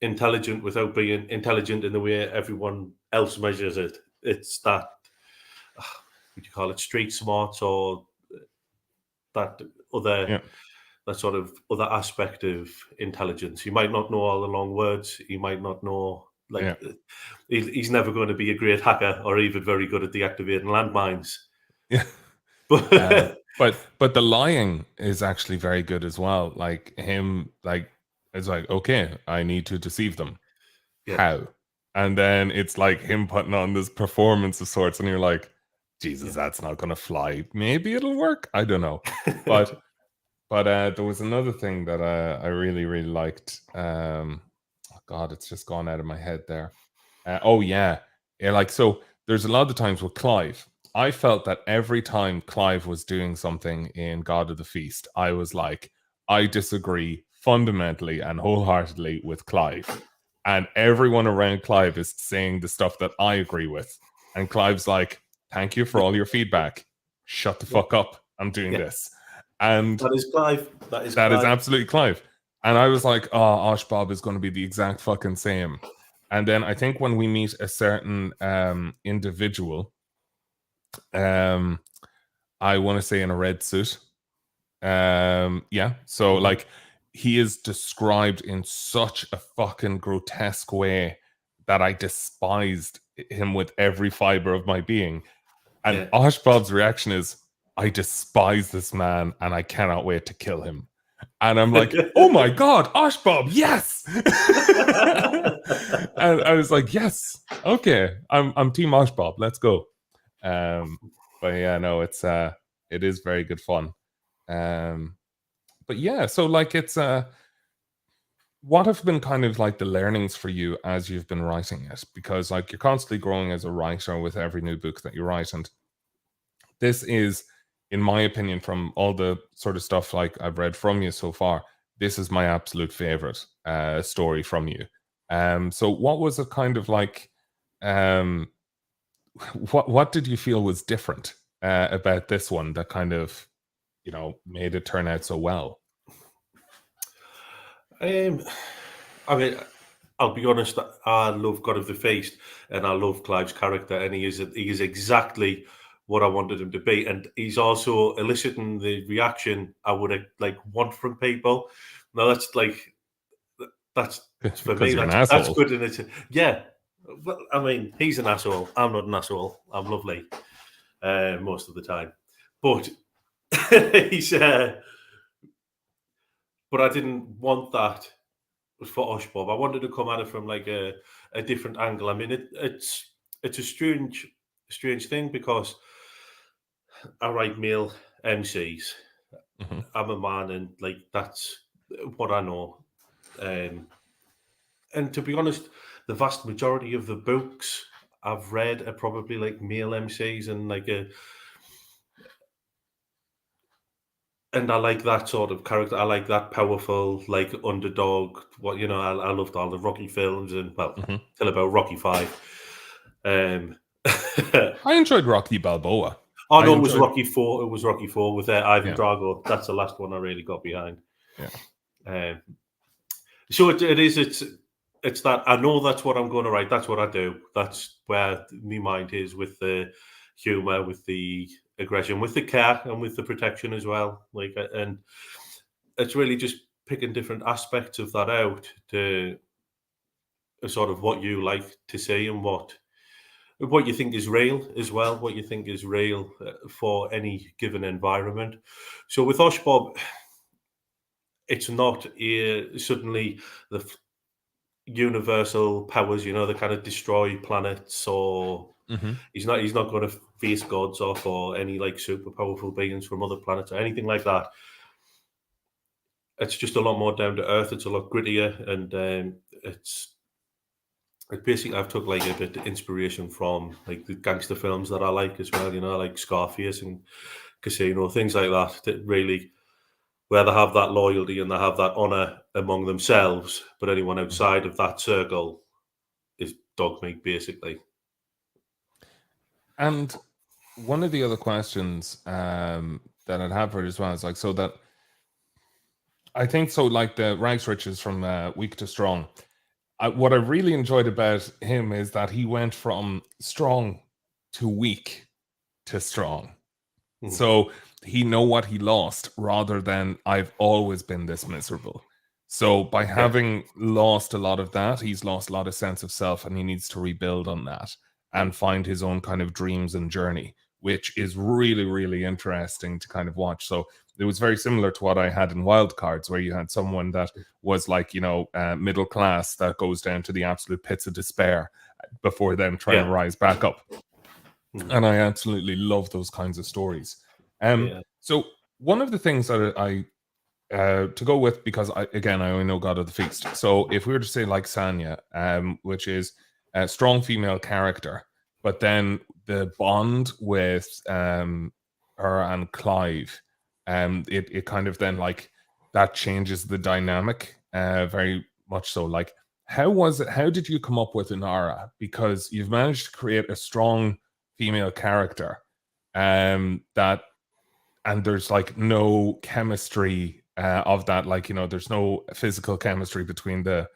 Speaker 2: intelligent without being intelligent in the way everyone else measures it. It's that, what do you call it, street smarts, or that other that sort of other aspect of intelligence. You might not know all the long words. You might not know, like, he's never going to be a great hacker or even very good at deactivating landmines.
Speaker 1: Yeah. But the lying is actually very good as well. Like him, like it's like, okay, I need to deceive them. Yeah. How? And then it's like him putting on this performance of sorts, and you're like, Jesus, that's not gonna fly. Maybe it'll work. I don't know. But there was another thing that I really, really liked. Oh God, it's just gone out of my head there. Like, so there's a lot of times with Clive. I felt that every time Clive was doing something in God of the Feast, I was like, I disagree fundamentally and wholeheartedly with Clive. And everyone around Clive is saying the stuff that I agree with. And Clive's like, thank you for all your feedback. Shut the fuck up. I'm doing this. And
Speaker 2: that is Clive. That is
Speaker 1: absolutely Clive. And I was like, oh, Oshbob is going to be the exact fucking same. And then I think when we meet a certain individual, I want to say in a red suit. So like he is described in such a fucking grotesque way that I despised him with every fiber of my being. And Oshbob's reaction is, I despise this man and I cannot wait to kill him. And I'm like, oh my God, Oshbob, yes! And I was like, yes, okay, I'm Team Oshbob, let's go. But yeah, no, it is very good fun. But yeah, so like it's what have been kind of like the learnings for you as you've been writing it? Because like you're constantly growing as a writer with every new book that you write, and this is in my opinion, from all the sort of stuff like I've read from you so far, this is my absolute favorite story from you. So what was it kind of like? What did you feel was different about this one that kind of, made it turn out so well?
Speaker 2: I mean, I'll be honest. I love God of the Feast, and I love Clive's character, and he is exactly what I wanted him to be, and he's also eliciting the reaction I would want from people. Now that's for me.
Speaker 1: Because you're an
Speaker 2: That's
Speaker 1: asshole.
Speaker 2: good, and it's yeah. Well, I mean, he's an asshole. I'm not an asshole. I'm lovely most of the time, but he's. But I didn't want that for Oshbob. I wanted to come at it from like a different angle. I mean, it's a strange thing because I write male MCs.
Speaker 1: Mm-hmm.
Speaker 2: I'm a man, and like that's what I know. And to be honest, the vast majority of the books I've read are probably like male MCs, and and I like that sort of character. I like that powerful, like underdog. I loved all the Rocky films, and
Speaker 1: Mm-hmm.
Speaker 2: till about Rocky 5.
Speaker 1: I enjoyed Rocky Balboa.
Speaker 2: Oh no, it was Rocky 4. It was Rocky 4 with Ivan
Speaker 1: Yeah.
Speaker 2: Drago. That's the last one I really got behind.
Speaker 1: Yeah.
Speaker 2: So it is. It's that I know that's what I'm going to write. That's what I do. That's where my mind is, with the humor, with the aggression, with the care, and with the protection as well. And it's really just picking different aspects of that out to sort of what you like to see, and what you think is real as well. What you think is real for any given environment. So with Oshbob, it's not suddenly the universal powers, that kind of destroy planets, or
Speaker 1: Mm-hmm.
Speaker 2: he's not going to face gods off, or any like super powerful beings from other planets or anything like that. It's just a lot more down to earth. It's a lot grittier, and it's basically, I've took like a bit of inspiration from like the gangster films that I like as well, like Scarface and Casino, things like that really, where they have that loyalty and they have that honor among themselves, but anyone outside of that circle is dog meat, basically.
Speaker 1: And one of the other questions that I'd have for it as well is like, so that I think so, like the rags riches from weak to strong. What I really enjoyed about him is that he went from strong to weak to strong.
Speaker 2: Mhm.
Speaker 1: So he know what he lost, rather than I've always been this miserable. So by having lost a lot of that, he's lost a lot of sense of self, and he needs to rebuild on that and find his own kind of dreams and journey, which is really, really interesting to kind of watch. So it was very similar to what I had in Wild Cards, where you had someone that was like, middle class, that goes down to the absolute pits of despair before then trying to rise back up. And I absolutely love those kinds of stories. So one of the things that I to go with, because I only know God of the Feast. So if we were to say like Sanya, which is a strong female character, but then the bond with her and Clive, it kind of then like that changes the dynamic very much so. Like, how was it? How did you come up with Inara? Because you've managed to create a strong female character, that, and there's like no chemistry of that, like, there's no physical chemistry between the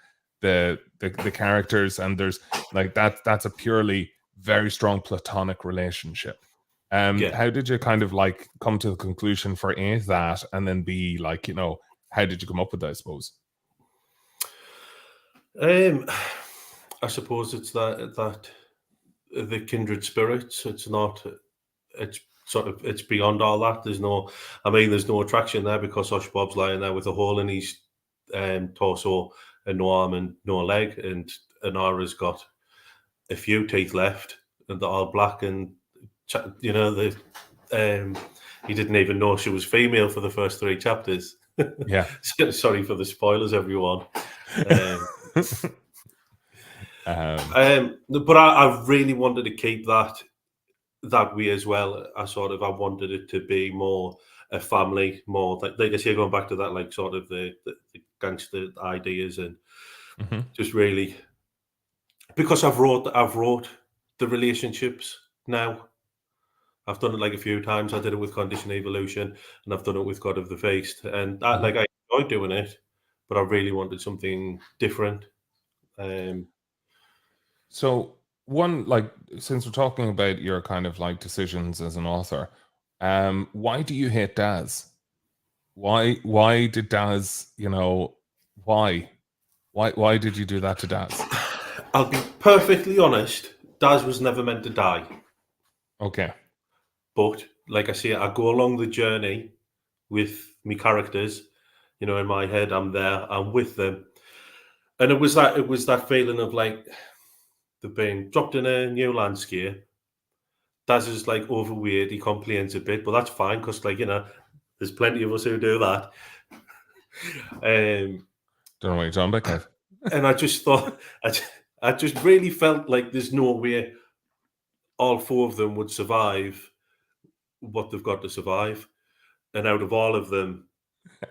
Speaker 1: characters, and there's like that's a purely very strong platonic relationship. How did you kind of like come to the conclusion for A, that, and then B, like, how did you come up with that, I suppose?
Speaker 2: I suppose it's that the kindred spirits. It's not. It's beyond all that. There's no attraction there, because Oshbob's lying there with a hole in his torso and no arm and no leg, and Inara's got a few teeth left, and they're all black, and he didn't even know she was female for the first 3 chapters.
Speaker 1: Yeah.
Speaker 2: Sorry for the spoilers, everyone. But I really wanted to keep that that way as well. I wanted it to be more a family, more like I say, going back to that, like sort of the gangster ideas, and just really, because I've wrote the relationships now. I've done it like a few times. I did it with Condition Evolution, and I've done it with God of the Feast, and I enjoyed doing it, but I really wanted something different.
Speaker 1: So one, like, since we're talking about your kind of like decisions as an author, why do you hate Daz? Why did Daz, why did you do that to Daz?
Speaker 2: I'll be perfectly honest, Daz was never meant to die.
Speaker 1: Okay.
Speaker 2: But like I say, I go along the journey with my characters. In my head, I'm there, I'm with them. And it was that feeling of like they've been dropped in a new landscape. Daz is like overweight, he complains a bit, but that's fine because there's plenty of us who do that.
Speaker 1: Don't know what you're talking about, Kev.
Speaker 2: And I just thought, I just really felt like there's no way all four of them would survive what they've got to survive. And out of all of them,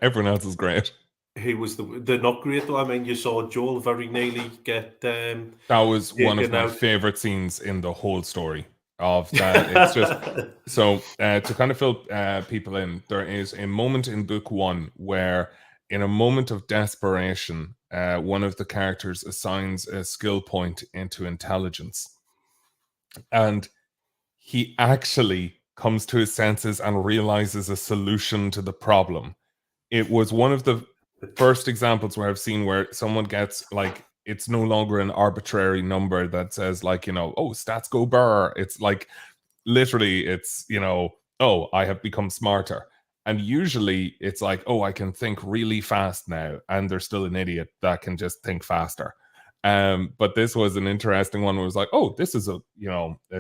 Speaker 1: everyone else is great.
Speaker 2: He was they're not great though. I mean, you saw Joel very nearly get.
Speaker 1: That was one of my favorite scenes in the whole story of that. It's just so to kind of fill people in. There is a moment in book one where, in a moment of desperation, one of the characters assigns a skill point into intelligence, and he actually comes to his senses and realizes a solution to the problem. It was one of the first examples where I've seen where someone gets, like, it's no longer an arbitrary number that says, like, oh, stats go burr. It's like, literally, it's, oh, I have become smarter. And usually it's like, oh, I can think really fast now, and there's still an idiot that can just think faster. But this was an interesting one where it was like, oh, this is a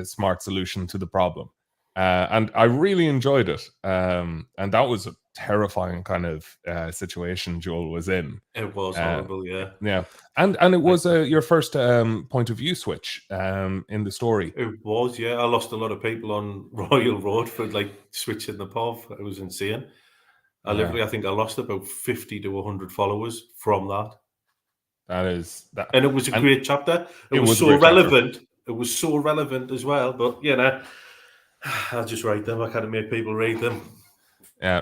Speaker 1: smart solution to the problem. And I really enjoyed it. And that was a terrifying kind of situation Joel was in.
Speaker 2: It was horrible, yeah.
Speaker 1: Yeah. And it was your first point of view switch in the story.
Speaker 2: It was, yeah. I lost a lot of people on Royal Road for like switching the POV. It was insane. I think I lost about 50 to 100 followers from that.
Speaker 1: And
Speaker 2: it was a great chapter. It was so relevant. Chapter. It was so relevant as well. But I'll just write them. I can't make people read them.
Speaker 1: Yeah.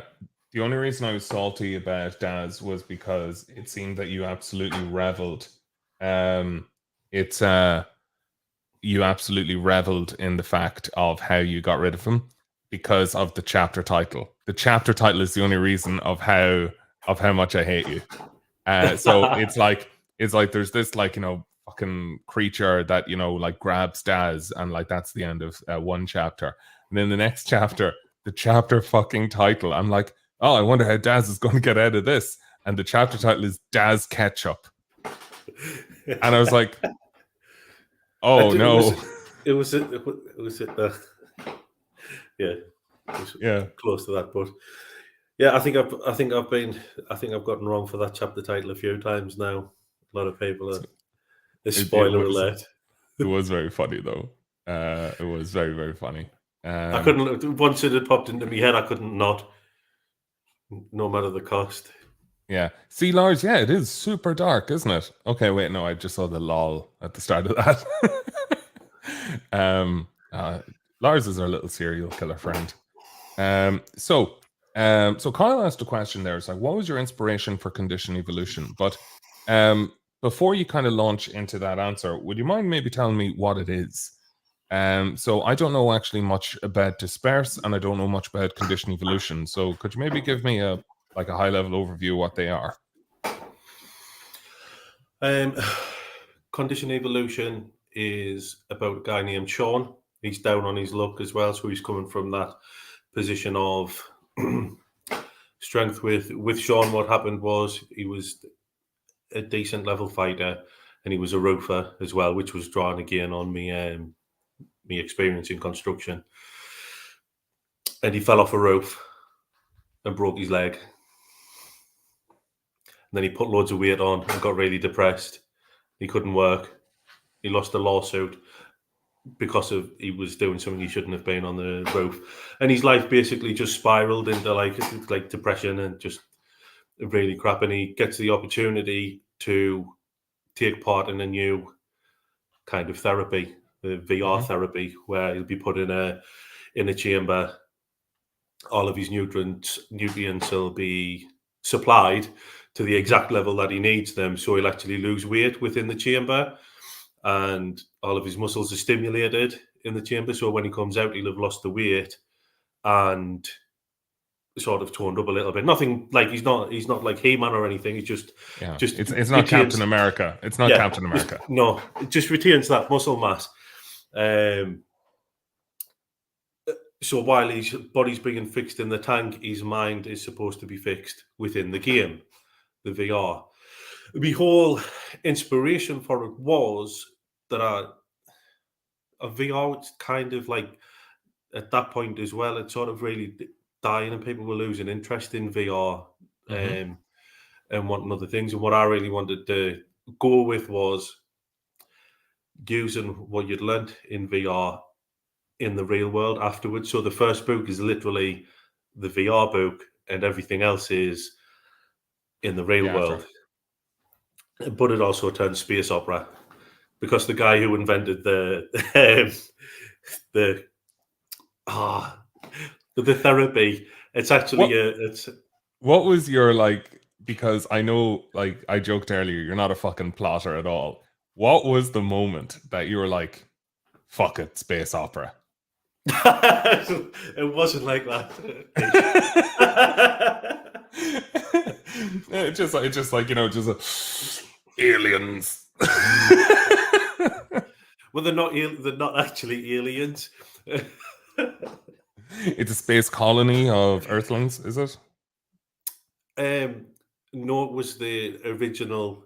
Speaker 1: The only reason I was salty about Daz was because it seemed that you absolutely reveled. You absolutely reveled in the fact of how you got rid of him because of the chapter title. The chapter title is the only reason of how much I hate you. So it's like there's this fucking creature that like grabs Daz, and like that's the end of one chapter. And then the next chapter, the chapter fucking title, I'm like, oh, I wonder how Daz is going to get out of this. And the chapter title is Daz Ketchup. And I was like, oh no.
Speaker 2: It was close to that, but yeah, I think I've gotten wrong for that chapter title a few times now. A lot of people are spoiler alert.
Speaker 1: It was very funny though. It was very, very funny.
Speaker 2: I couldn't, once it had popped into my head, I couldn't not, no matter the cost.
Speaker 1: Yeah. See, Lars, yeah, it is super dark, isn't it? Okay, wait, no, I just saw the lol at the start of that. Lars is our little serial killer friend. So Kyle asked a question there. It's like, what was your inspiration for Condition Evolution? But before you kind of launch into that answer, would you mind maybe telling me what it is? So I don't know actually much about Disperse, and I don't know much about Condition Evolution. So could you maybe give me a high-level overview of what they are?
Speaker 2: Condition Evolution is about a guy named Sean. He's down on his luck as well, so he's coming from that position of strength. With Sean, what happened was he was a decent level fighter, and he was a roofer as well, which was drawn again on me experience in construction. And he fell off a roof and broke his leg. And then he put loads of weight on and got really depressed. He couldn't work. He lost a lawsuit. because of he was doing something he shouldn't have been on the roof, and his life basically just spiraled into like depression and just really crap. And he gets the opportunity to take part in a new kind of therapy, the VR therapy, where he'll be put in a chamber. All of his nutrients will be supplied to the exact level that he needs them, so he'll actually lose weight within the chamber, and all of his muscles are stimulated in the chamber. So when he comes out, he'll have lost the weight and sort of toned up a little bit. Nothing like he's not like He-Man or anything. He's just
Speaker 1: it's not Captain America. It's not Captain America.
Speaker 2: No, it just retains that muscle mass. So while his body's being fixed in the tank, his mind is supposed to be fixed within the game, the VR. The whole inspiration for it was that a VR, it's kind of like at that point as well, it's sort of really dying and people were losing interest in VR and wanting other things. And what I really wanted to go with was using what you'd learnt in VR in the real world afterwards. So the first book is literally the VR book and everything else is in the real world. Sure. But it also turns space opera because the guy who invented the therapy, it's actually
Speaker 1: what was your because I know I joked earlier, you're not a fucking plotter at all. What was the moment that you were like, fuck it, space opera?
Speaker 2: It wasn't like that.
Speaker 1: It's just aliens.
Speaker 2: Well, they're not actually aliens.
Speaker 1: It's a space colony of Earthlings, is it?
Speaker 2: No, it was the original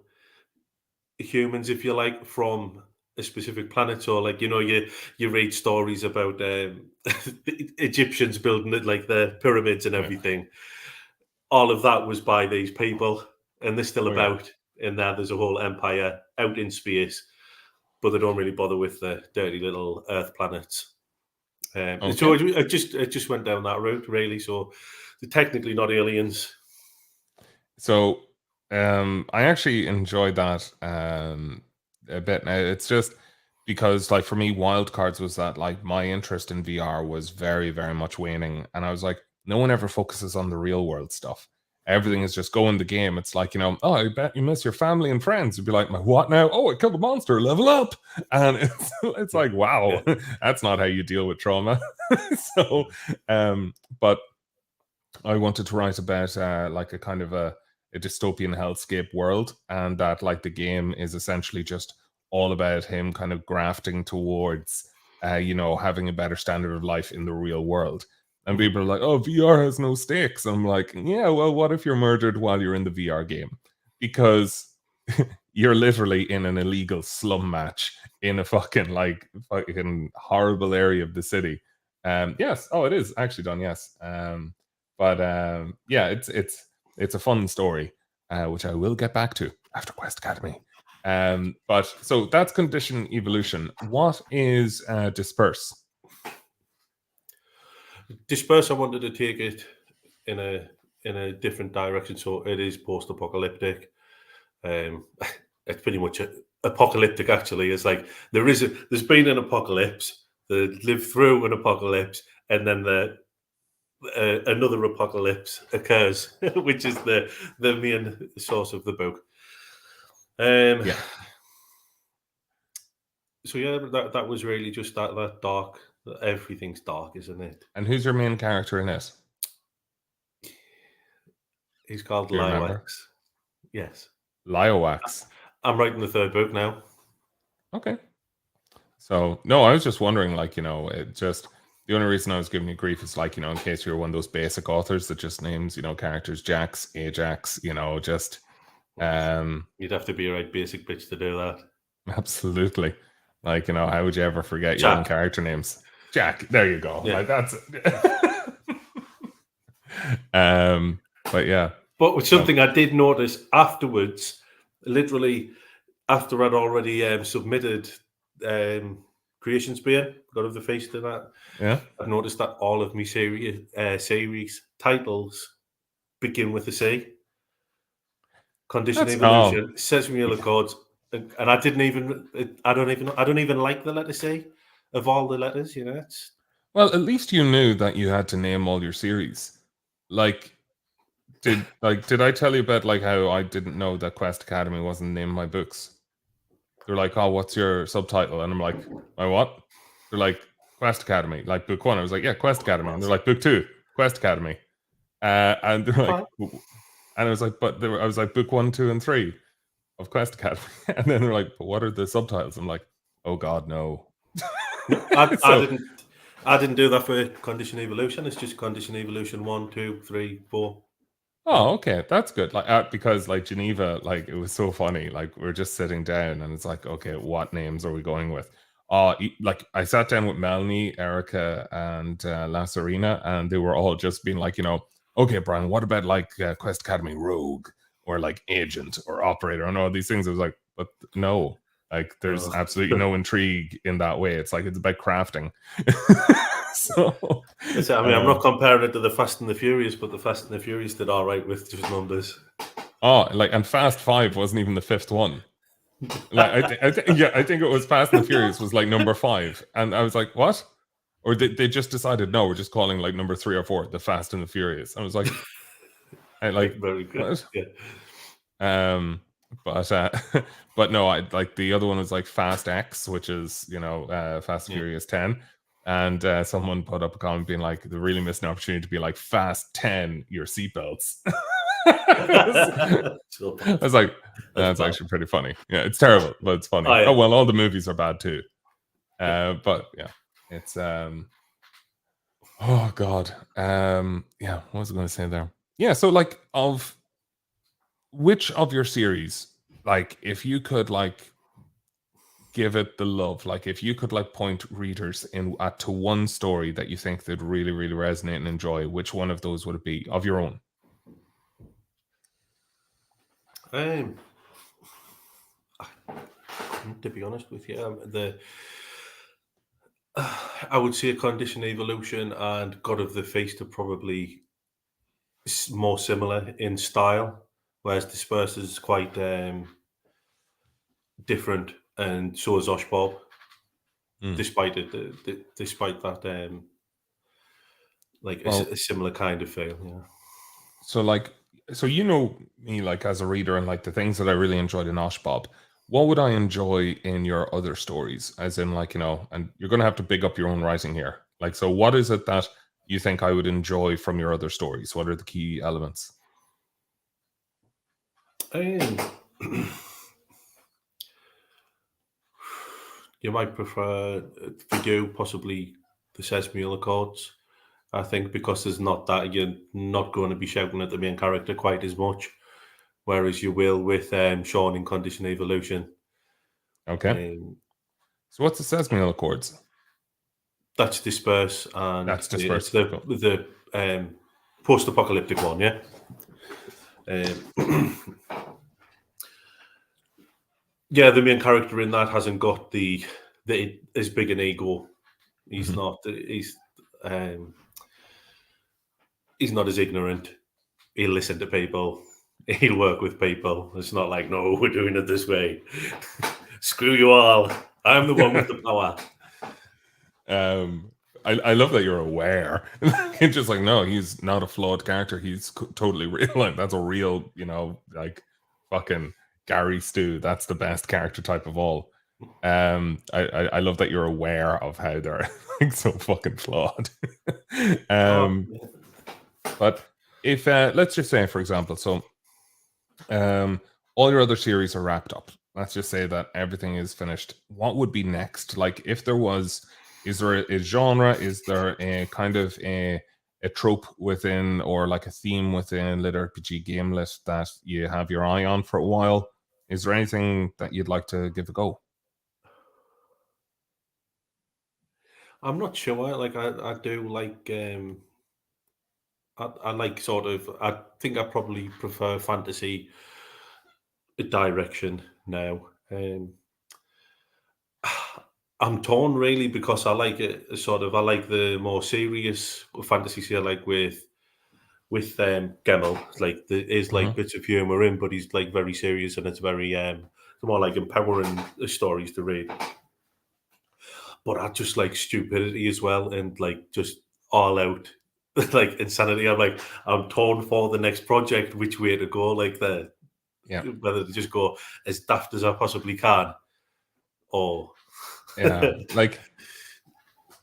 Speaker 2: humans, if you like, from a specific planet. So you read stories about the Egyptians building it, like the pyramids and everything. Right. All of that was by these people, and they're still about. And now there's a whole empire out in space, but they don't really bother with the dirty little Earth planets. So it just went down that route, really. So they're technically not aliens.
Speaker 1: So I actually enjoyed that a bit. Now it's just because for me, Wildcards was that my interest in VR was very, very much waning, and I was like, no one ever focuses on the real world stuff. Everything is just go in the game. It's like, oh, I bet you miss your family and friends. You'd be like, what now? Oh, I killed a monster, level up. And it's like, wow, that's not how you deal with trauma. So, but I wanted to write about a kind of a dystopian hellscape world, and that the game is essentially just all about him kind of grafting towards, having a better standard of life in the real world. And people are like, oh, VR has no stakes. I'm like, yeah, well, what if you're murdered while you're in the VR game? Because you're literally in an illegal slum match in a fucking horrible area of the city. Yes. Oh, it is actually done. Yes. But yeah, it's a fun story, which I will get back to after Quest Academy. But so that's condition evolution. What is disperse?
Speaker 2: Disperse, I wanted to take it in a different direction. So it is post-apocalyptic. It's pretty much apocalyptic. Actually, it's like there's been an apocalypse. They lived through an apocalypse, and then another apocalypse occurs, which is the main source of the book.
Speaker 1: Yeah.
Speaker 2: So yeah, that was really just that dark. Everything's dark, isn't it?
Speaker 1: And who's your main character in it?
Speaker 2: He's called Liowax. Yes.
Speaker 1: Liowax.
Speaker 2: I'm writing the third book now.
Speaker 1: Okay. So no, I was just wondering, it just the only reason I was giving you grief is in case you're one of those basic authors that just names, characters Jax, Ajax, just
Speaker 2: you'd have to be a right basic bitch to do that.
Speaker 1: Absolutely. How would you ever forget your own character names? Jack, there you go.
Speaker 2: Yeah.
Speaker 1: That's it. But yeah.
Speaker 2: But with something I did notice afterwards, literally after I'd already submitted Creation's Being, God of the Feast and that.
Speaker 1: Yeah.
Speaker 2: I've noticed that all of my series titles begin with a C. Condition Evolution, Sesame Accords, and I don't even like the letter C of all the letters. You know, it's
Speaker 1: Well, at least you knew that you had to name all your series. Like, did I tell you about like how I didn't know that Quest Academy wasn't named my books? They're like, "Oh, what's your subtitle?" And I'm like, "My what?" They're like, "Quest Academy." Like book 1, I was like, "Yeah, Quest Academy." And they're like, "Book 2, Quest Academy." And they're like, and I was like, I was like, "Book 1, 2, and 3 of Quest Academy." And then they're like, "But what are the subtitles?" I'm like, "Oh God, no."
Speaker 2: I didn't do that for Condition Evolution. It's just Condition Evolution 1, 2, 3, 4.
Speaker 1: Oh, okay, that's good. Like, because like Geneva, like it was so funny. Like we're just sitting down, and it's like, okay, what names are we going with? Like I sat down with Melanie, Erica, and La Serena, and they were all just being like, okay, Brian, what about like Quest Academy Rogue or like Agent or Operator and all these things? I was like, but no, like there's absolutely no intrigue in that way. It's like it's about crafting. So,
Speaker 2: I mean, I'm not comparing it to the Fast and the Furious, but the Fast and the Furious did all right with just numbers.
Speaker 1: Oh, like, and Fast 5 wasn't even the 5th one. Like, I think it was Fast and the Furious was like number 5, and I was like, what? Or they just decided, no, we're just calling like number 3 or 4 the Fast and the Furious. I was like,
Speaker 2: Very good.
Speaker 1: what?
Speaker 2: Yeah.
Speaker 1: But no, I like the other one was like Fast X, which is Fast and Furious 10. And someone put up a comment being like, they're really missing an opportunity to be like Fast 10 your seatbelts. I was like, that's actually pretty funny. Yeah, it's terrible, but it's funny. Oh well, all the movies are bad too. But yeah, it's oh God. Yeah, what was I going to say there? Yeah, so like, of which of your series, like if you could like give it the love, like if you could like point readers to one story that you think they'd really, really resonate and enjoy, which one of those would it be of your own?
Speaker 2: To be honest with you, I would say Condition Evolution and God of the Feast are probably more similar in style, whereas Disperse is quite different, and so is Oshbob. Despite that, like a similar kind of feel. Yeah.
Speaker 1: So like, you know me like as a reader, and like the things that I really enjoyed in Oshbob. What would I enjoy in your other stories? As in, like, and you're going to have to big up your own writing here. Like, so what is it that you think I would enjoy from your other stories? What are the key elements?
Speaker 2: You might prefer, for you, possibly the Sesame Accords. I think because there's not that, you're not going to be shouting at the main character quite as much, whereas you will with Sean in Condition Evolution.
Speaker 1: Okay. So what's the Sesame Accords?
Speaker 2: That's Disperse, and
Speaker 1: that's Disperse.
Speaker 2: It's the post-apocalyptic one, yeah. Yeah, the main character in that hasn't got the as big an ego. He's not. He's not as ignorant. He'll listen to people. He'll work with people. It's not like, no, we're doing it this way. Screw you all. I'm the one with the power.
Speaker 1: I love that you're aware. It's just like, no, he's not a flawed character. He's totally real. Like, that's a real, like fucking Gary Stu. That's the best character type of all. I love that you're aware of how they're like so fucking flawed. But if let's just say, for example, so all your other series are wrapped up. Let's just say that everything is finished. What would be next? Like, if there was, is there a genre? Is there a kind of a trope within, or like a theme within Lit RPG Game List that you have your eye on for a while? Is there anything that you'd like to give a go?
Speaker 2: I'm not sure. Like, I do like I like sort of. I think I probably prefer fantasy direction now. I'm torn really because I like it sort of. I like the more serious fantasies here, like with Gemmell. Like there is like
Speaker 1: Mhm.
Speaker 2: bits of humour in, but he's like very serious, and it's very it's more like empowering stories to read. But I just like stupidity as well, and like just all out like insanity. I'm torn for the next project, which way to go. Like
Speaker 1: Yeah.
Speaker 2: whether to just go as daft as I possibly can, or
Speaker 1: Yeah. Like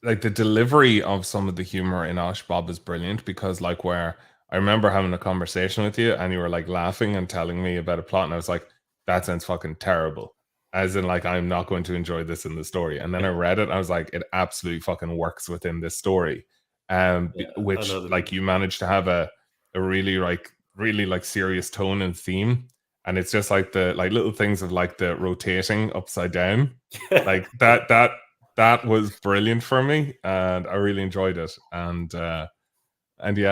Speaker 1: the delivery of some of the humor in Oshbob is brilliant because like where I remember having a conversation with you and you were like laughing and telling me about a plot and I was like, that sounds fucking terrible. As in like I'm not going to enjoy this in the story. And then I read it and I was like, it absolutely fucking works within this story.
Speaker 2: yeah, I
Speaker 1: Which
Speaker 2: know
Speaker 1: like you managed to have a really like serious tone and theme. And it's just like the like little things of like the rotating upside down. Like that was brilliant for me and I really enjoyed it. And yeah,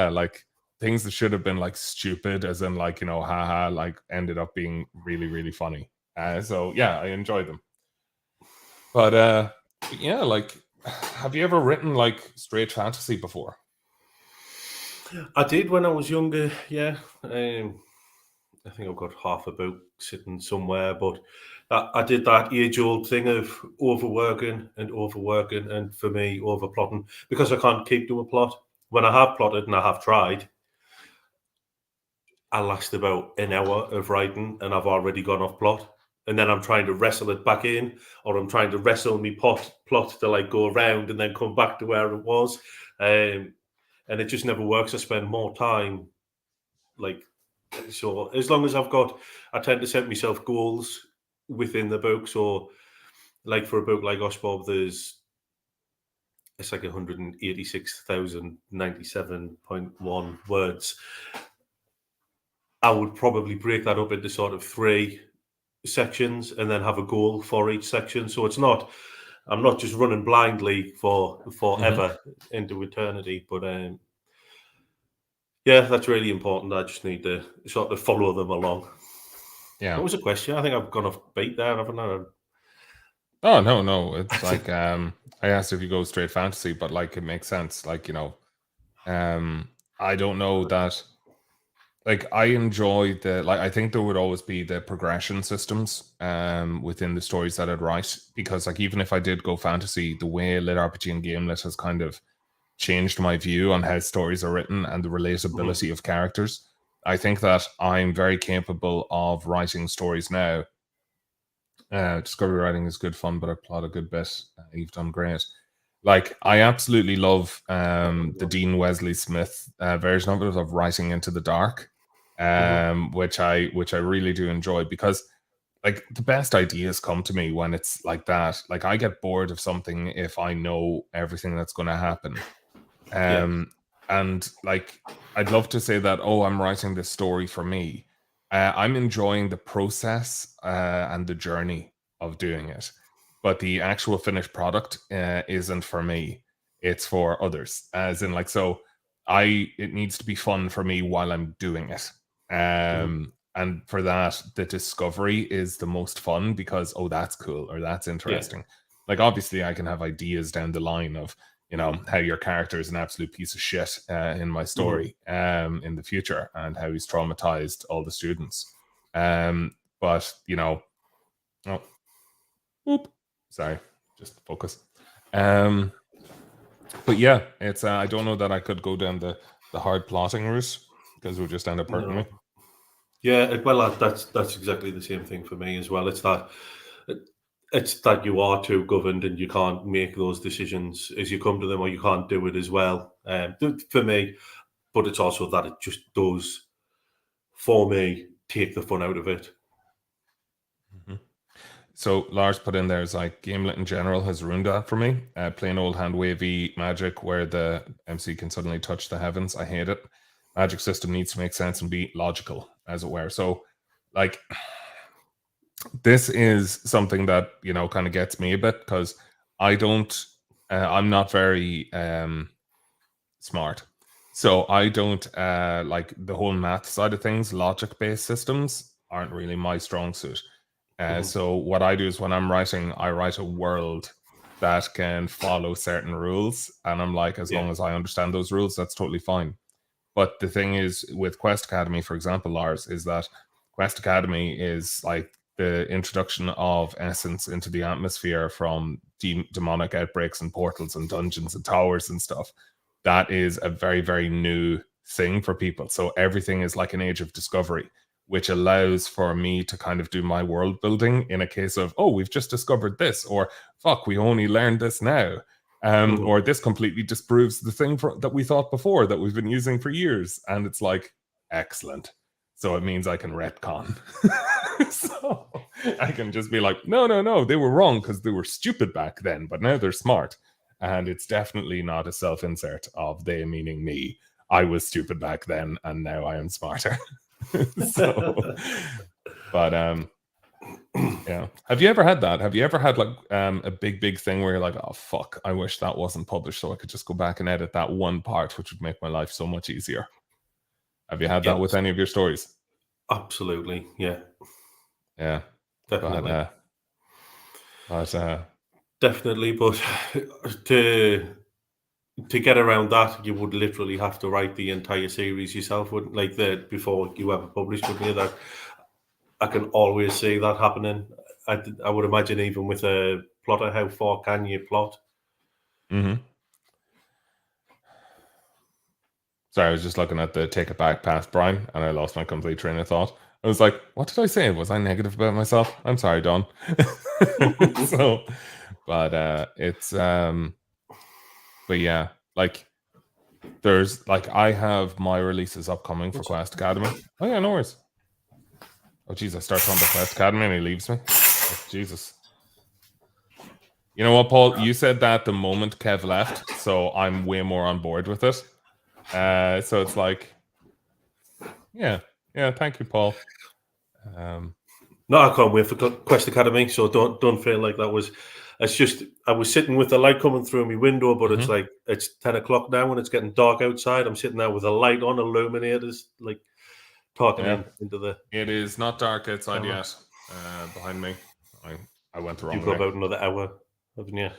Speaker 1: like things that should have been like stupid as in like, haha, like ended up being really, really funny. So yeah, I enjoyed them. But yeah, like have you ever written like straight fantasy before?
Speaker 2: I did when I was younger. Yeah, I think I've got half a book sitting somewhere, but I did that age-old thing of overworking and overworking, and for me, overplotting because I can't keep to a plot. When I have plotted and I have tried, I last about an hour of writing and I've already gone off plot. And then I'm trying to wrestle it back in, or I'm trying to wrestle me plot to like go around and then come back to where it was. And it just never works. I spend more time like so as long as I tend to set myself goals within the book. So like for a book like Oshbob, it's like 186,097.1 words. I would probably break that up into sort of three sections and then have a goal for each section. So I'm not just running blindly for
Speaker 1: Hmm.
Speaker 2: forever into eternity. But yeah, that's really important. I just need to sort of follow them along.
Speaker 1: Yeah.
Speaker 2: What was the question? I think I've gone off beat there, haven't I?
Speaker 1: Oh no. It's like I asked if you go straight fantasy, but like it makes sense. Like, um I don't know that like I enjoy the like I think there would always be the progression systems within the stories that I'd write because like even if I did go fantasy, the way lit RPG and game lit has kind of changed my view on how stories are written and the
Speaker 2: Mhm.
Speaker 1: relatability of characters. I think that I'm very capable of writing stories now. Discovery writing is good fun, but I plot a good bit. You've done great. Like I absolutely love the Dean Wesley Smith version of it of Writing into the Dark,
Speaker 2: Mhm.
Speaker 1: which I really do enjoy because like the best ideas come to me when it's like that. Like I get bored of something if I know everything that's going to happen.
Speaker 2: Yeah.
Speaker 1: Um, and like, I'd love to say that, oh, I'm writing this story for me. I'm enjoying the process and the journey of doing it, but the actual finished product isn't for me. It's for others. As in, like, so it needs to be fun for me while I'm doing it.
Speaker 2: Mhm.
Speaker 1: And for that, the discovery is the most fun because, oh, that's cool or that's
Speaker 2: Yeah.
Speaker 1: interesting. Like, obviously, I can have ideas down the line of how your character is an absolute piece of shit in my
Speaker 2: Mhm.
Speaker 1: story in the future and how he's traumatized all the students. But oh, whoop, sorry, just focus. Um, but yeah, it's I don't know that I could go down the hard plotting route because it would just end up hurting me.
Speaker 2: No. Yeah, well, that's exactly the same thing for me as well. It- it's that you are too governed and you can't make those decisions as you come to them, or you can't do it as well. For me, but it's also that it just does for me take the fun out of it.
Speaker 1: Mhm. So Lars put in there is like Gamelet in general has ruined that for me. Plain old hand wavy magic where the MC can suddenly touch the heavens. I hate it. Magic system needs to make sense and be logical, as it were. So, like, this is something that kind of gets me a bit because I don't. I'm not very smart, so I don't like the whole math side of things. Logic based systems aren't really my strong suit.
Speaker 2: Mhm.
Speaker 1: So what I do is when I'm writing, I write a world, that can follow certain rules, and I'm like, as long as I understand those rules, that's totally fine. But the thing is, with Quest Academy, for example, Lars, is that Quest Academy is like the introduction of essence into the atmosphere from demonic outbreaks and portals and dungeons and towers and stuff. That is a very, very new thing for people. So everything is like an age of discovery, which allows for me to kind of do my world building in a case of, oh, we've just discovered this, or fuck, we only learned this now. Or this completely disproves the thing that we thought before that we've been using for years. And it's like, excellent. So it means I can retcon. So I can just be like, no, they were wrong because they were stupid back then, but now they're smart. And it's definitely not a self-insert of they meaning me. I was stupid back then, and now I am smarter. So, but yeah. Have you ever had that? Have you ever had like a big thing where you're like, oh fuck, I wish that wasn't published so I could just go back and edit that one part, which would make my life so much easier? Have you had that with any of your stories?
Speaker 2: Absolutely, yeah.
Speaker 1: Yeah.
Speaker 2: Definitely.
Speaker 1: But
Speaker 2: definitely, but to get around that, you would literally have to write the entire series yourself, wouldn't like before you ever published with me. That I can always see that happening. I would imagine even with a plotter, how far can you plot?
Speaker 1: Sorry, I was just looking at the take it back past Brian, and I lost my complete train of thought. I was like, what did I say? Was I negative about myself? I'm sorry, Don. So, but it's but yeah, like there's like I have my releases upcoming for Quest Academy. Oh yeah, no worries. Oh jeez, I start talking about Quest Academy and he leaves me. Oh, Jesus. You know what, Paul? You said that the moment Kev left, so I'm way more on board with it. So it's like, yeah, thank you, Paul.
Speaker 2: No, I can't wait for Quest Academy. So don't feel like that was. It's just I was sitting with the light coming through my window, but it's like it's 10 o'clock now and it's getting dark outside. I'm sitting there with a light on, illuminators, like talking into the.
Speaker 1: It is not dark outside yet. Behind me, I went the wrong way.
Speaker 2: You've got about another hour, haven't you?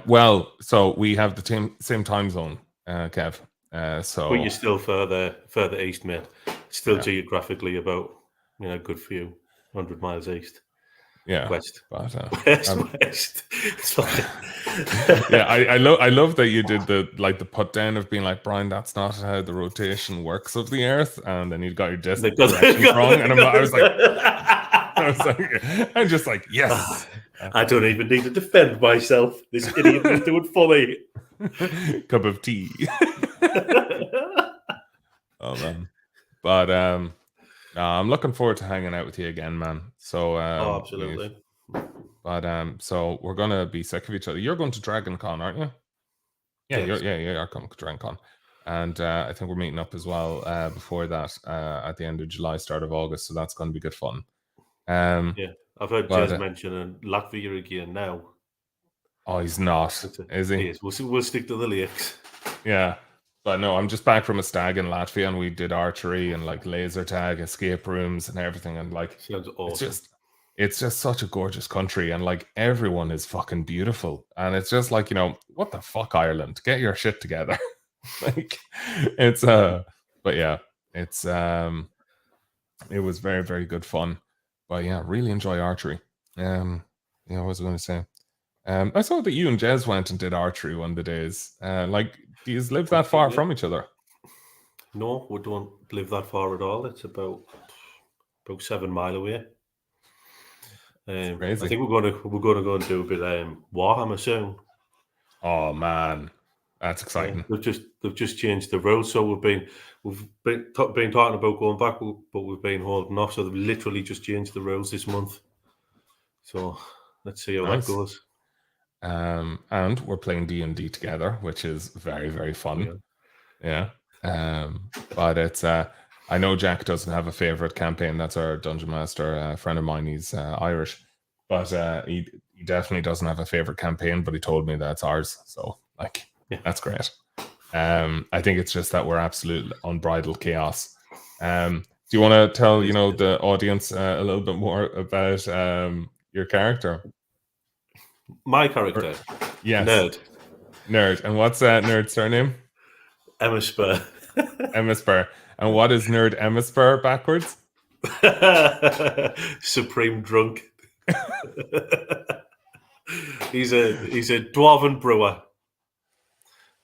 Speaker 1: Well, so we have the same time zone, Kev. So,
Speaker 2: but you're still further east, mate. Still geographically about good for you, 100 miles east.
Speaker 1: Yeah,
Speaker 2: west,
Speaker 1: but
Speaker 2: west.
Speaker 1: Yeah, I love that you did the put down of being like, Brian, that's not how the rotation works of the Earth, and then you got your directions wrong, and I was like, I'm just like, yes.
Speaker 2: I don't even need to defend myself. This idiot will do it for me.
Speaker 1: Cup of tea. Oh man, but I'm looking forward to hanging out with you again, man. So
Speaker 2: absolutely.
Speaker 1: But so we're gonna be sick of each other. You're going to Dragon Con, aren't you? Yeah, yes. You're coming to Dragon Con, and I think we're meeting up as well before that at the end of July, start of August. So that's going to be good fun.
Speaker 2: Yeah, I've heard Jez mention Latvia again now.
Speaker 1: Oh, he's not, is he?
Speaker 2: He is. We'll stick to the lakes.
Speaker 1: Yeah. But no, I'm just back from a stag in Latvia, and we did archery and like laser tag, escape rooms, and everything. And like,
Speaker 2: sounds awesome.
Speaker 1: It's just such a gorgeous country, and like everyone is fucking beautiful. And it's just like, what the fuck, Ireland? Get your shit together. Like, it's but yeah, it's it was very, very good fun. But yeah, really enjoy archery. What was I going to say? I saw that you and Jez went and did archery one of the days. Like, do you live that far from each other?
Speaker 2: No, we don't live that far at all. It's about 7 miles away.
Speaker 1: Crazy.
Speaker 2: I think we're going to go and do a bit Warhammer soon.
Speaker 1: Oh man, that's exciting.
Speaker 2: They've just changed the rules, so we've been talking about going back, but we've been holding off. So they've literally just changed the rules this month. So let's see how that goes.
Speaker 1: And we're playing D&D together, which is very, very fun. Yeah. But it's I know Jack doesn't have a favorite campaign. That's our dungeon master, friend of mine. He's Irish, but he definitely doesn't have a favorite campaign. But he told me that's ours, so like that's great. I think it's just that we're absolute unbridled chaos. Do you want to tell the audience a little bit more about your character?
Speaker 2: My character,
Speaker 1: Yes.
Speaker 2: Nerd.
Speaker 1: And what's that nerd's surname?
Speaker 2: Emma Spur.
Speaker 1: Emma Spur. And what is nerd Emma Spur backwards?
Speaker 2: Supreme drunk. He's a dwarven brewer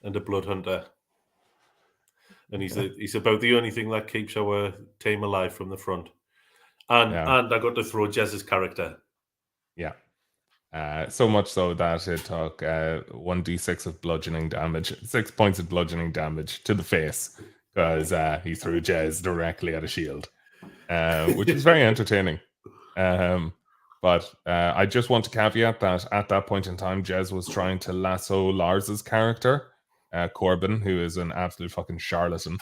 Speaker 2: and a blood hunter. And he's about the only thing that keeps our team alive from the front. And I got to throw Jez's character.
Speaker 1: Yeah. So much so that it took 1d6 of bludgeoning damage, 6 points of bludgeoning damage to the face, because he threw Jez directly at a shield, which was very entertaining. But I just want to caveat that at that point in time, Jez was trying to lasso Lars's character, Corbin, who is an absolute fucking charlatan.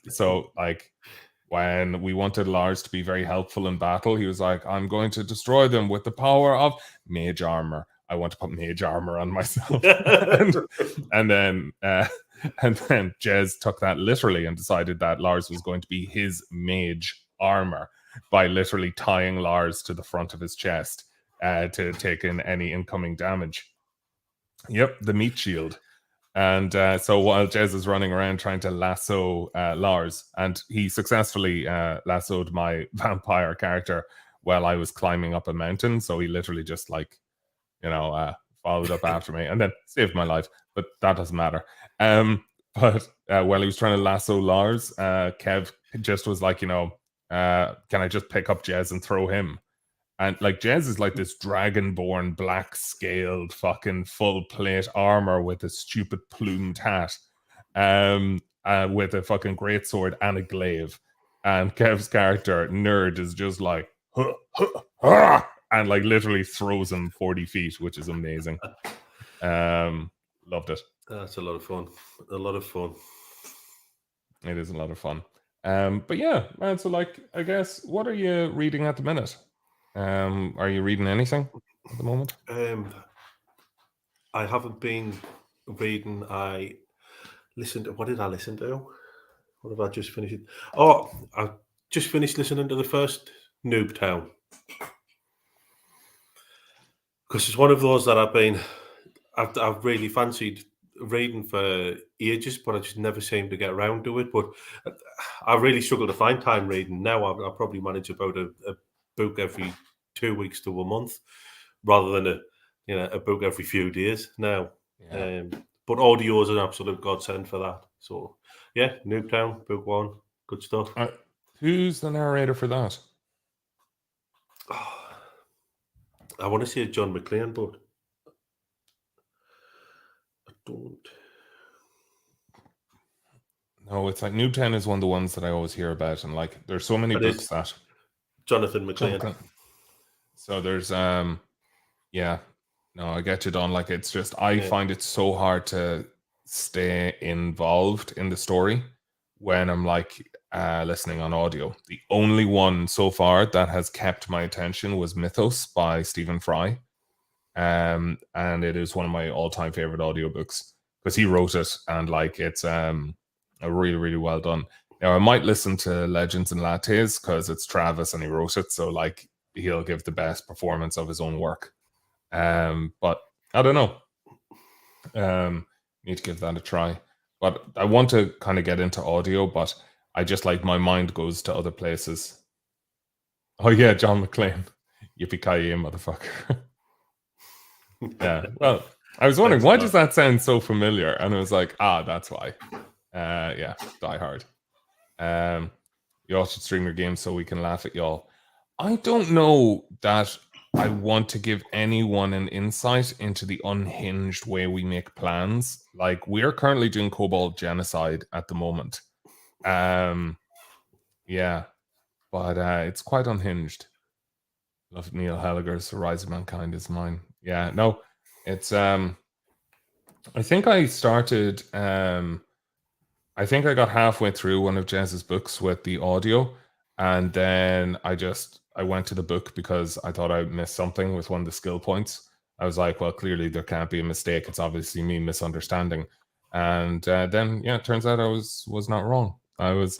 Speaker 1: So, like, when we wanted Lars to be very helpful in battle, he was like, I'm going to destroy them with the power of mage armor. I want to put mage armor on myself. and then Jez took that literally and decided that Lars was going to be his mage armor by literally tying Lars to the front of his chest to take in any incoming damage. Yep, the meat shield. And so while Jez is running around trying to lasso Lars, and he successfully lassoed my vampire character while I was climbing up a mountain. So he literally just followed up after me and then saved my life. But that doesn't matter. But while he was trying to lasso Lars, Kev just was like, can I just pick up Jez and throw him? And like Jez is like this dragonborn, black scaled, fucking full plate armor with a stupid plumed hat, with a fucking greatsword and a glaive. And Kev's character Nerd is just like, and like literally throws him 40 feet, which is amazing. Loved it.
Speaker 2: That's a lot of fun. A lot of fun.
Speaker 1: It is a lot of fun. But yeah, man. So like, I guess, what are you reading at the minute? Are you reading anything at the moment?
Speaker 2: I haven't been reading. I listened to, what did I listen to? What have I just finished? Oh, I just finished listening to the first Noob Town. Because it's one of those that I've really fancied reading for ages, but I just never seem to get around to it. But I really struggle to find time reading. Now I probably manage about a book every 2 weeks to a month, rather than a book every few days now. Yeah. But audio is an absolute godsend for that. So yeah, Noob Town, book 1, good stuff.
Speaker 1: Who's the narrator for that?
Speaker 2: I want to say John McClane, but I don't.
Speaker 1: No, it's like Noob Town is one of the ones that I always hear about, and like there's so many books that
Speaker 2: Jonathan McClane.
Speaker 1: So there's no, I get you, Don. Like it's just I find it so hard to stay involved in the story when I'm like listening on audio. The only one so far that has kept my attention was Mythos by Stephen Fry. And it is one of my all-time favorite audiobooks because he wrote it, and like it's a really, really well done. Now I might listen to Legends and Lattes because it's Travis and he wrote it, so like he'll give the best performance of his own work. But I don't know. Need to give that a try. But I want to kind of get into audio, but I just like my mind goes to other places. Oh yeah, John McClane. Yippee-ki-yay, motherfucker. Yeah. Well, I was wondering, why does that sound so familiar? And I was like, that's why. Yeah, Die Hard. Y'all should stream your games so we can laugh at y'all. I don't know that I want to give anyone an insight into the unhinged way we make plans. Like, we're currently doing Cobalt Genocide at the moment. Yeah, but it's quite unhinged. Love Neil Helliger's The Rise of Mankind is mine. Yeah, no, it's I think I started I think I got halfway through one of Jez's books with the audio, and then I went to the book because I thought I missed something with one of the skill points. I was like, well, clearly there can't be a mistake. It's obviously me misunderstanding. And then, yeah, it turns out I was not wrong. I was,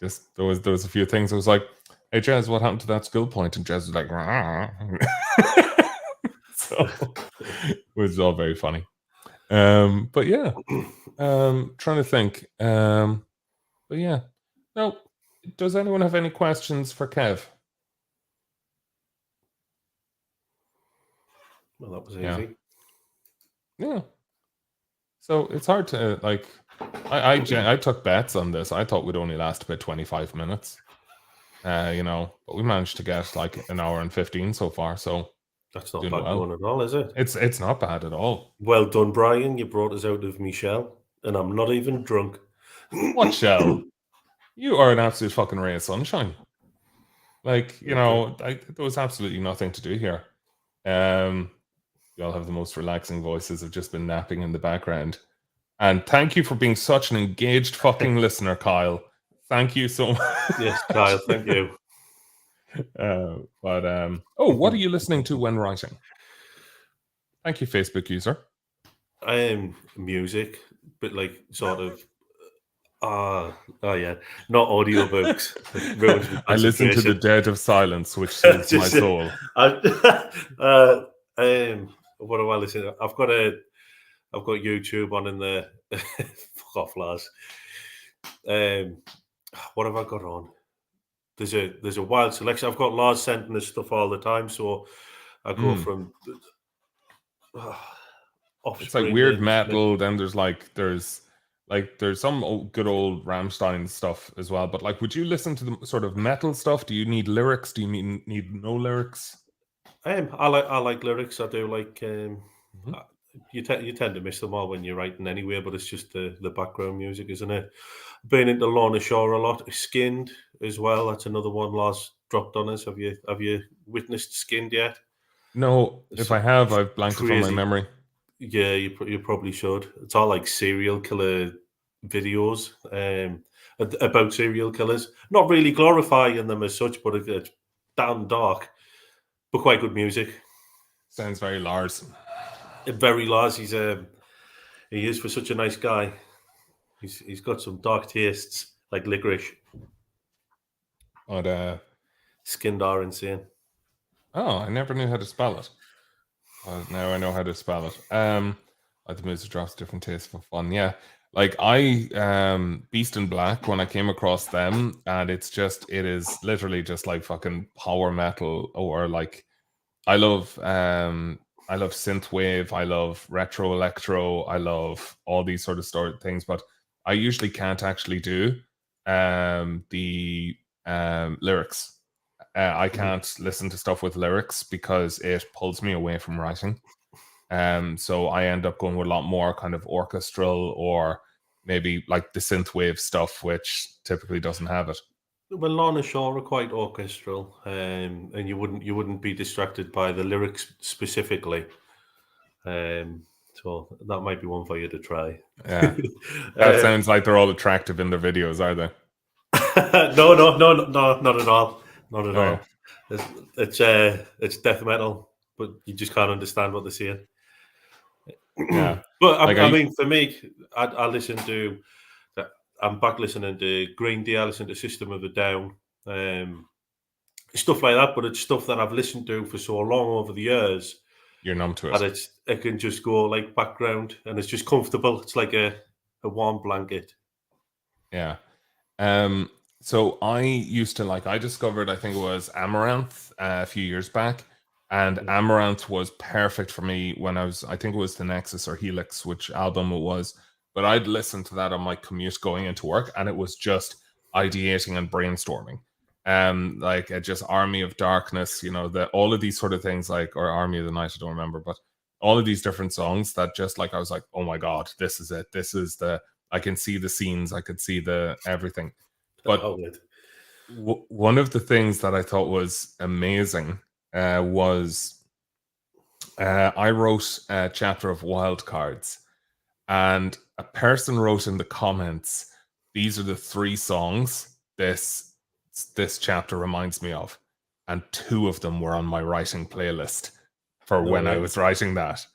Speaker 1: just there was a few things. I was like, hey, Jez, what happened to that skill point? And Jez was like, So, which is all very funny. But yeah, trying to think. But yeah, no. Does anyone have any questions for Kev?
Speaker 2: Well, that was
Speaker 1: Yeah.
Speaker 2: easy.
Speaker 1: Yeah. So it's hard to like. I took bets on this. I thought we'd only last about 25 minutes. You know, but we managed to get like an hour and 15 so far. So
Speaker 2: That's not
Speaker 1: doing
Speaker 2: bad
Speaker 1: well.
Speaker 2: going at all, is it?
Speaker 1: It's not bad at all.
Speaker 2: Well done, Brian. You brought us out of Michelle, and I'm not even drunk.
Speaker 1: What shell? You are an absolute fucking ray of sunshine. Like, you know, there was absolutely nothing to do here. We all have the most relaxing voices. I've just been napping in the background. And thank you for being such an engaged fucking listener, Kyle. Thank you so much.
Speaker 2: Yes, Kyle, thank you.
Speaker 1: What are you listening to when writing? Thank you, Facebook user.
Speaker 2: Music, but like sort of oh yeah, not audiobooks. It ruins my
Speaker 1: I listen to the
Speaker 2: concentration.
Speaker 1: dead of silence, which soothes my
Speaker 2: Just,
Speaker 1: soul.
Speaker 2: what do I listen to? I've got YouTube on in the fuck off, Lars. What have I got on? There's a wild selection. I've got Lars sending us stuff all the time, so I go from Offspring.
Speaker 1: It's like weird metal. Then there's some good old Rammstein stuff as well. But like, would you listen to the sort of metal stuff? Do you need lyrics? Do you need no lyrics?
Speaker 2: I like lyrics. I do like. You tend to miss them all when you're writing anyway, but it's just the background music, isn't it? Been into Lorna Shore a lot. Skinned as well. That's another one Lars dropped on us. Have you witnessed Skinned yet?
Speaker 1: No, if I have, I've blanked it from my memory.
Speaker 2: Yeah, you probably should. It's all like serial killer videos about serial killers. Not really glorifying them as such, but it's damn dark, but quite good music.
Speaker 1: Sounds very Lars.
Speaker 2: Very Lars. He is for such a nice guy. He's got some dark tastes like licorice.
Speaker 1: But
Speaker 2: Skinned are insane.
Speaker 1: Oh, I never knew how to spell it. Now I know how to spell it. Like the music drops different tastes for fun. Yeah. Like Beast in Black, when I came across them, and it is literally just like fucking power metal, or like I love synthwave, I love retro electro, I love all these sort of things, but I usually can't actually do the lyrics. I can't listen to stuff with lyrics because it pulls me away from writing. So I end up going with a lot more kind of orchestral, or maybe like the synthwave stuff, which typically doesn't have it.
Speaker 2: Well, Lorna Shore are quite orchestral, and you wouldn't be distracted by the lyrics specifically. So that might be one for you to try.
Speaker 1: Yeah, that sounds like they're all attractive in their videos, are they?
Speaker 2: No, not at all. Not at all. It's death metal, but you just can't understand what they're saying.
Speaker 1: Yeah,
Speaker 2: but I mean, for me, I listen to. I'm back listening to Green Day. I listen to System of a Down, stuff like that. But it's stuff that I've listened to for so long over the years.
Speaker 1: You're numb to it.
Speaker 2: And it can just go like background, and it's just comfortable. It's like a warm blanket.
Speaker 1: Yeah. So I used to I discovered, I think it was Amaranth a few years back, and Amaranth was perfect for me when I think it was the Nexus or Helix, which album it was, but I'd listen to that on my commute going into work, and it was just ideating and brainstorming. Like just Army of Darkness, all of these sort of things, or Army of the Night, I don't remember, but all of these different songs that just I was like, oh my God, this is it. This is I can see the scenes, I could see the everything. But one of the things that I thought was amazing was I wrote a chapter of Wildcards, and a person wrote in the comments, these are the 3 songs this chapter reminds me of, and 2 of them were on my writing playlist for when I was writing that.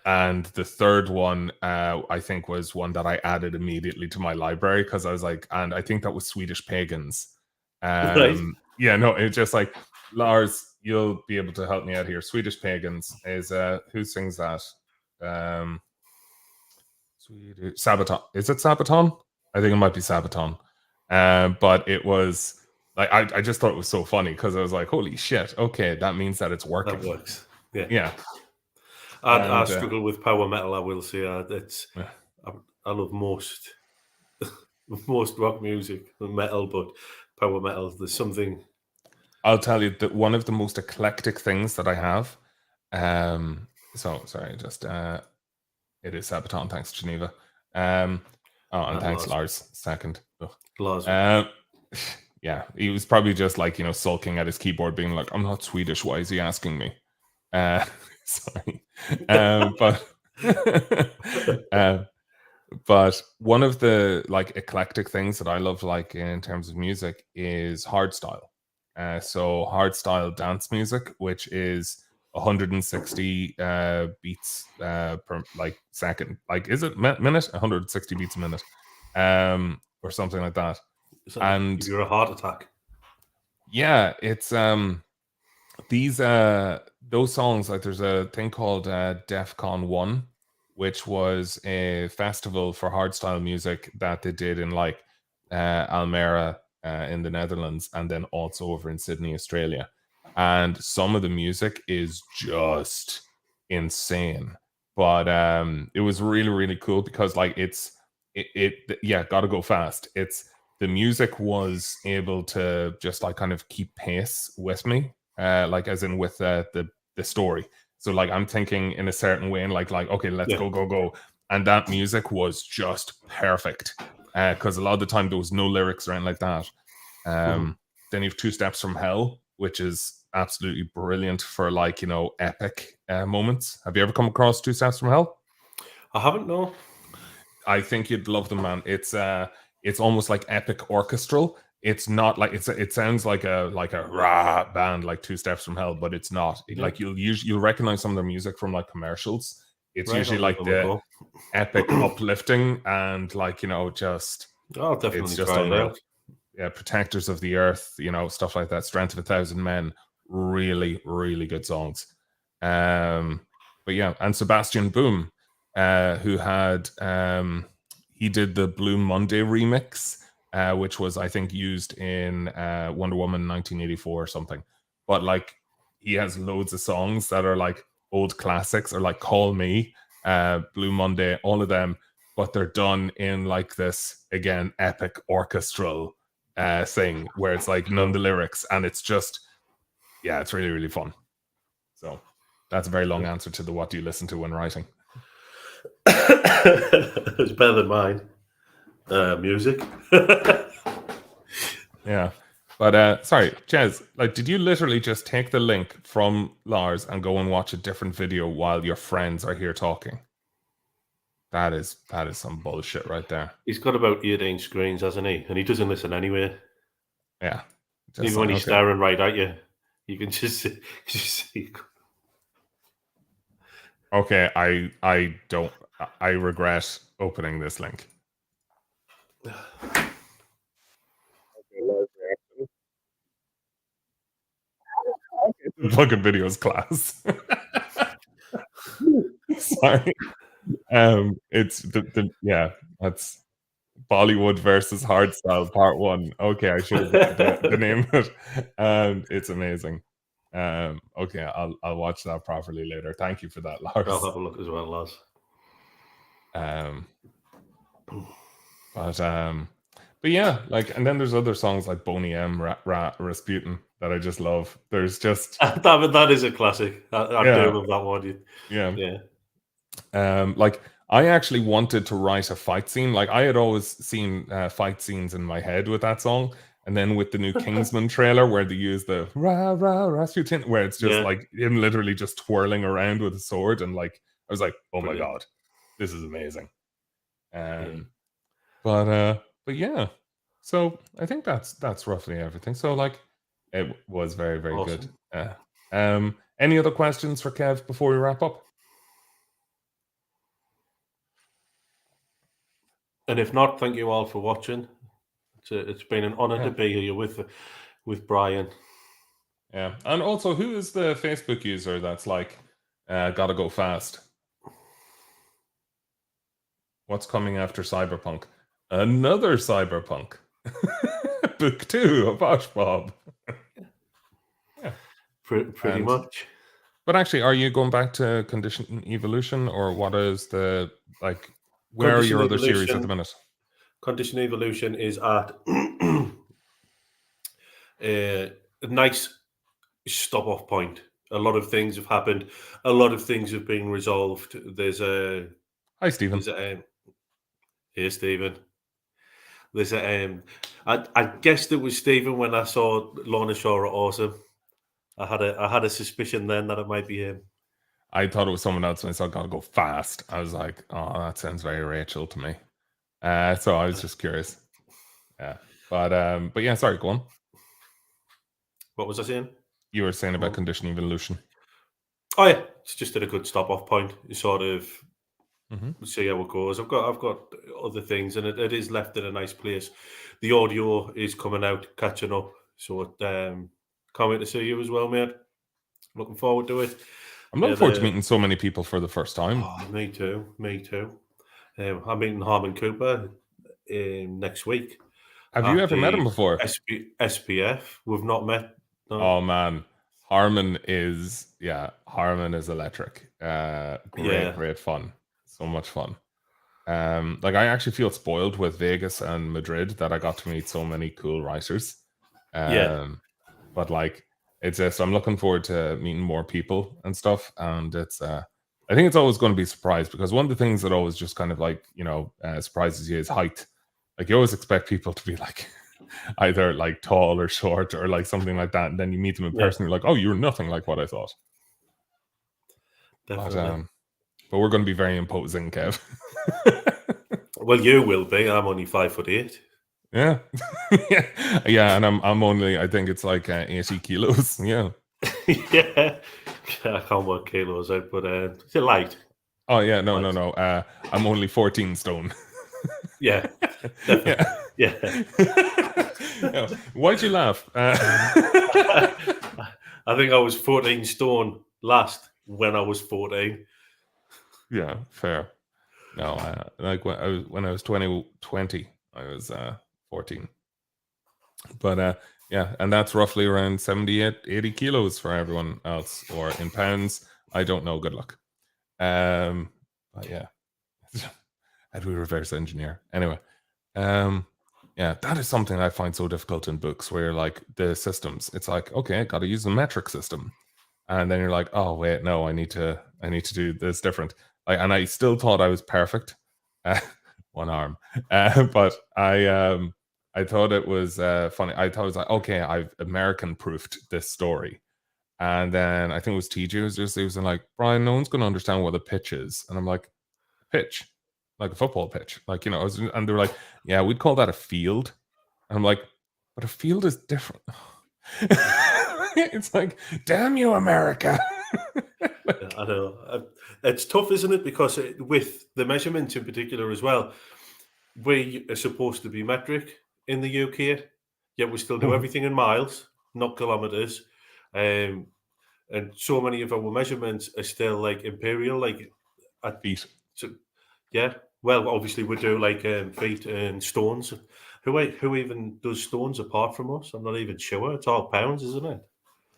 Speaker 1: And the 3rd one, I think, was one that I added immediately to my library because I was like, and I think that was Swedish Pagans.
Speaker 2: Right.
Speaker 1: Yeah, no, it's just like Lars you'll be able to help me out here. Swedish Pagans is who sings that? Swedish Sabaton. Is it Sabaton? I think it might be Sabaton. But it was like I just thought it was so funny because I was like, holy shit, okay, that means that it's working.
Speaker 2: That works. Yeah.
Speaker 1: Yeah.
Speaker 2: I struggle with power metal, I will say. I love most rock music and metal, but power metal, there's something.
Speaker 1: I'll tell you that one of the most eclectic things that I have. So sorry, just it is Sabaton. Thanks, Geneva. And thanks, Lars. Second.
Speaker 2: Lars.
Speaker 1: Yeah, he was probably just like, sulking at his keyboard, being like, "I'm not Swedish. Why is he asking me?" Sorry, but one of the like eclectic things that I love, like in terms of music, is hardstyle. So hardstyle dance music, which is 160 beats per like second. Like, is it minute? 160 beats a minute, or something like that. And
Speaker 2: you're a heart attack.
Speaker 1: Yeah, it's those songs, like there's a thing called DEFCON 1, which was a festival for hardstyle music that they did in like Almere in the Netherlands, and then also over in Sydney, Australia. And some of the music is just insane. But it was really, really cool because like yeah, gotta go fast. The music was able to just like kind of keep pace with me, like as in with the story. So like I'm thinking in a certain way, and like okay, let's go, and that music was just perfect. Because a lot of the time there was no lyrics or anything like that. Then you have Two Steps from Hell, which is absolutely brilliant for like epic moments. Have you ever come across Two Steps from Hell?
Speaker 2: I haven't, no.
Speaker 1: I think you'd love them, man. It's almost like epic orchestral. It's not like it sounds like a rah band like Two Steps from Hell, but it's not. Like you'll recognize some of their music from like commercials. It's usually like the epic uplifting and like just
Speaker 2: I'll definitely
Speaker 1: it's just
Speaker 2: try
Speaker 1: unreal.
Speaker 2: it out.
Speaker 1: Yeah, Protectors of the Earth, stuff like that. Strength of a Thousand Men, really, really good songs. But yeah, and Sebastian Boom, who had he did the Blue Monday remix, which was I think used in Wonder Woman 1984 or something. But like he has loads of songs that are like old classics, or like Call Me, Blue Monday, all of them, but they're done in like this again epic orchestral thing where it's like none of the lyrics, and it's just it's really, really fun. So that's a very long answer to the what do you listen to when writing.
Speaker 2: It's better than mine. Music.
Speaker 1: Yeah, but sorry, Jez, like did you literally just take the link from Lars and go and watch a different video while your friends are here talking? That is some bullshit right there.
Speaker 2: He's got about 18 screens, hasn't he? And he doesn't listen anyway.
Speaker 1: Yeah.
Speaker 2: Even when he's staring right at you, you can just see.
Speaker 1: Okay, I regret opening this link. The fucking videos class. Sorry. It's that's Bollywood versus Hardstyle Part 1. Okay, I should have the name of it. And it's amazing. Okay, I'll watch that properly later. Thank you for that, Lars.
Speaker 2: I'll have a look as well, Lars.
Speaker 1: But yeah, like, and then there's other songs like Boney M, Rasputin that I just love. There's just
Speaker 2: that is a classic. I do love that one.
Speaker 1: Yeah. Like I actually wanted to write a fight scene. Like I had always seen fight scenes in my head with that song, and then with the new Kingsman trailer where they use the rah rah Rasputin, where it's just like him literally just twirling around with a sword, and like I was like, oh my god, this is amazing. But yeah, so I think that's roughly everything. So like it was very, very awesome. Good. Any other questions for Kev before we wrap up?
Speaker 2: And if not, thank you all for watching. It's been an honor to be here with Brian.
Speaker 1: Yeah. And also, who is the Facebook user that's like, gotta go fast? What's coming after Cyberpunk? Another Cyberpunk. Book 2 of Oshbob. Yeah.
Speaker 2: Pretty
Speaker 1: And
Speaker 2: much.
Speaker 1: but actually, are you going back to Condition Evolution, or what is the like? Where are
Speaker 2: Condition
Speaker 1: your other series at the
Speaker 2: Evolution.
Speaker 1: minute?
Speaker 2: Condition Evolution is at a nice stop-off point. A lot of things have happened. A lot of things have been resolved. There's a
Speaker 1: Hi, Stephen.
Speaker 2: there's a here, Stephen. There's a I guessed it was Stephen when I saw Lorna Shaw at Awesome. I had a suspicion then that it might be him.
Speaker 1: I thought it was someone else when I saw "Gotta Go Fast." I was like, "Oh, that sounds very Rachel to me." So I was just curious. Yeah, but yeah, sorry, go on.
Speaker 2: What was I saying?
Speaker 1: You were saying about Condition Evolution.
Speaker 2: Oh yeah, it's just at a good stop-off point. You sort of
Speaker 1: Mm-hmm.
Speaker 2: see how it goes. I've got other things, and it is left in a nice place. The audio is coming out, catching up. So can't wait to see you as well, mate. Looking forward to it.
Speaker 1: I'm looking forward to meeting so many people for the first time.
Speaker 2: Oh, me too. Me too. I'm meeting Harmon Cooper next week.
Speaker 1: Have you ever met him before?
Speaker 2: SPF. We've not met. No.
Speaker 1: Oh man, Harmon is electric. Great fun. So much fun. Like I actually feel spoiled with Vegas and Madrid that I got to meet so many cool writers. But like it's just I'm looking forward to meeting more people and stuff. And it's I think it's always going to be a surprise because one of the things that always just kind of like surprises you is height. Like you always expect people to be like either like tall or short or like something like that, and then you meet them in person, you're like, oh, you're nothing like what I thought.
Speaker 2: Definitely.
Speaker 1: But we're going to be very imposing, Kev.
Speaker 2: Well, you will be. I'm only 5'8".
Speaker 1: Yeah, yeah, and I'm only, I think it's like 80 kilos. Yeah,
Speaker 2: yeah. I can't work kilos out, but it's light.
Speaker 1: Oh yeah, no. I'm only 14 stone.
Speaker 2: Yeah, definitely. Yeah.
Speaker 1: Yeah. Why'd you laugh?
Speaker 2: I think I was 14 stone last when I was 14.
Speaker 1: Yeah, fair. No, like when I was 20, I was 14. But yeah, and that's roughly around 78, 80 kilos for everyone else, or in pounds. I don't know. Good luck. But yeah, how do we reverse engineer? Anyway, yeah, that is something I find so difficult in books where like the systems, it's like, okay, I got to use the metric system. And then you're like, oh wait, no, I need to do this different. Like, and I still thought I was perfect. One arm. But I thought it was funny. I thought it was like, okay, I've American proofed this story. And then I think it was TJ he was like, Brian, no one's gonna understand what a pitch is. And I'm like, pitch? Like a football pitch. Like, and they were like, yeah, we'd call that a field. And I'm like, but a field is different. It's like, damn you, America.
Speaker 2: I know. It's tough, isn't it? Because with the measurements in particular as well, we are supposed to be metric in the UK, yet we still do everything in miles, not kilometers. And so many of our measurements are still like imperial, like at
Speaker 1: feet.
Speaker 2: So, yeah. Well, obviously we do like feet and stones. Who even does stones apart from us? I'm not even sure. It's all pounds, isn't it?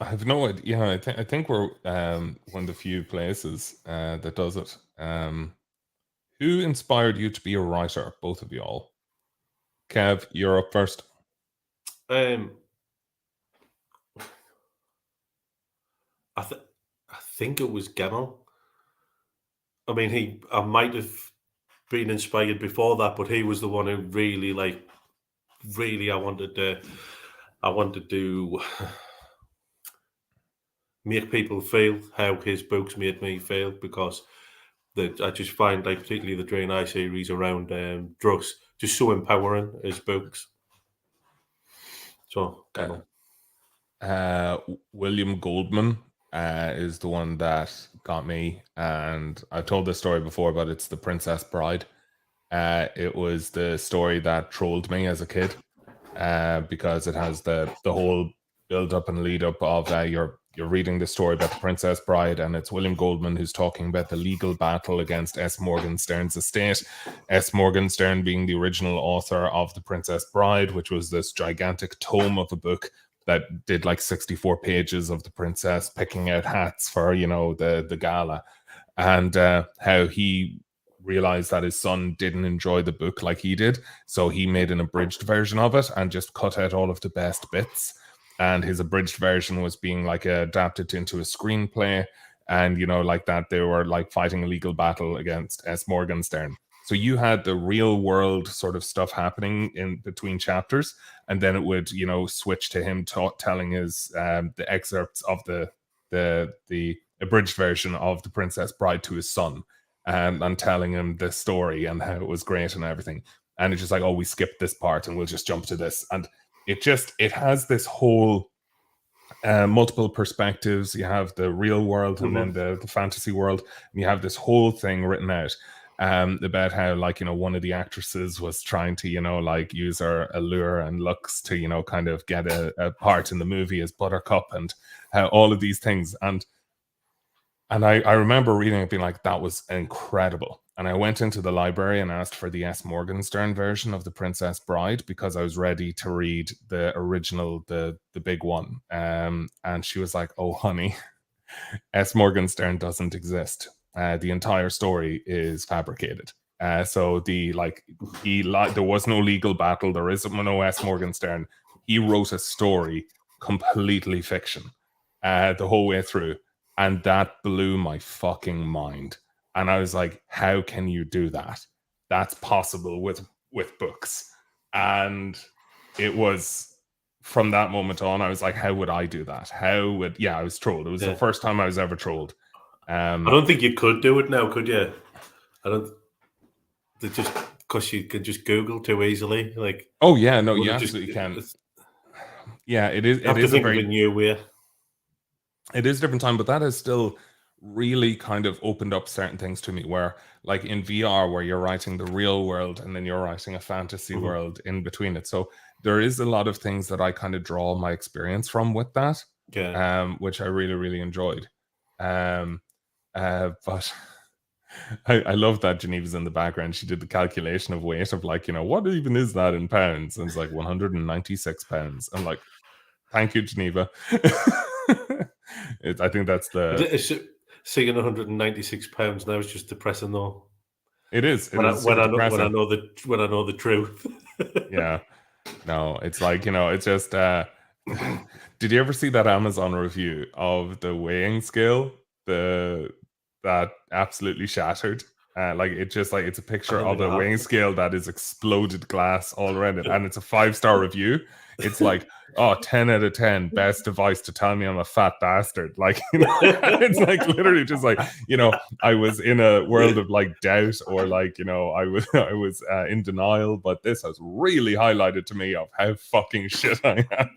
Speaker 1: I have no idea. Yeah, I think we're one of the few places that does it. Who inspired you to be a writer? Both of you all. Kev, you're up first.
Speaker 2: I think it was Gemmell. I mean, I might have been inspired before that, but he was the one who really, I wanted to make people feel how his books made me feel, because I just find, like, particularly the Drain Eye series around drugs, just so empowering, his books. So,
Speaker 1: William Goldman is the one that got me, and I've told this story before, but it's The Princess Bride. It was the story that trolled me as a kid, because it has the whole build up and lead up of you're reading the story about the Princess Bride, and it's William Goldman who's talking about the legal battle against S. Morgenstern's estate. S. Morgenstern being the original author of The Princess Bride, which was this gigantic tome of a book that did like 64 pages of the princess picking out hats for, the gala, and how he realized that his son didn't enjoy the book like he did, so he made an abridged version of it and just cut out all of the best bits. And his abridged version was being like adapted into a screenplay, and like that they were like fighting a legal battle against S. Morgenstern. So you had the real world sort of stuff happening in between chapters, and then it would switch to him telling his the excerpts of the abridged version of The Princess Bride to his son, and telling him the story and how it was great and everything. And it's just like, oh, we skipped this part and we'll just jump to this. And it has this whole multiple perspectives. You have the real world and then the fantasy world, and you have this whole thing written out about how, like, one of the actresses was trying to like use her allure and looks to kind of get a part in the movie as Buttercup, and how all of these things. And I remember reading it being like, that was incredible. And I went into the library and asked for the S. Morgenstern version of The Princess Bride because I was ready to read the original, the big one. And she was like, oh, honey, S. Morgenstern doesn't exist. The entire story is fabricated. So there was no legal battle. There isn't no S. Morgenstern. He wrote a story, completely fiction, the whole way through. And that blew my fucking mind. And I was like, how can you do that? That's possible with books. And it was, from that moment on, I was like, how would I do that? I was trolled. It was the first time I was ever trolled.
Speaker 2: I don't think you could do it now, could you? Just because you could just Google too easily. Like,
Speaker 1: oh yeah, no, you absolutely can. Yeah, it is. It is a very
Speaker 2: new way.
Speaker 1: It is a different time, but that has still really kind of opened up certain things to me, where like in VR, where you're writing the real world and then you're writing a fantasy world in between it. So there is a lot of things that I kind of draw my experience from with that, which I really, really enjoyed. But I love that Geneva's in the background. She did the calculation of weight of like, what even is that in pounds? And it's like 196 pounds. I'm like, thank you, Geneva. I think that's
Speaker 2: seeing 196 pounds now is just depressing, though.
Speaker 1: It is.
Speaker 2: When I know the truth.
Speaker 1: Yeah. No, it's like, it's just. Did you ever see that Amazon review of the weighing scale? That absolutely shattered. It's a picture of a weighing scale that is exploded glass all around it, and it's a 5-star review. It's like, 10 out of 10, best device to tell me I'm a fat bastard. Like, it's like literally just like, I was in a world of like doubt, or like, I was in denial, but this has really highlighted to me of how fucking shit I am.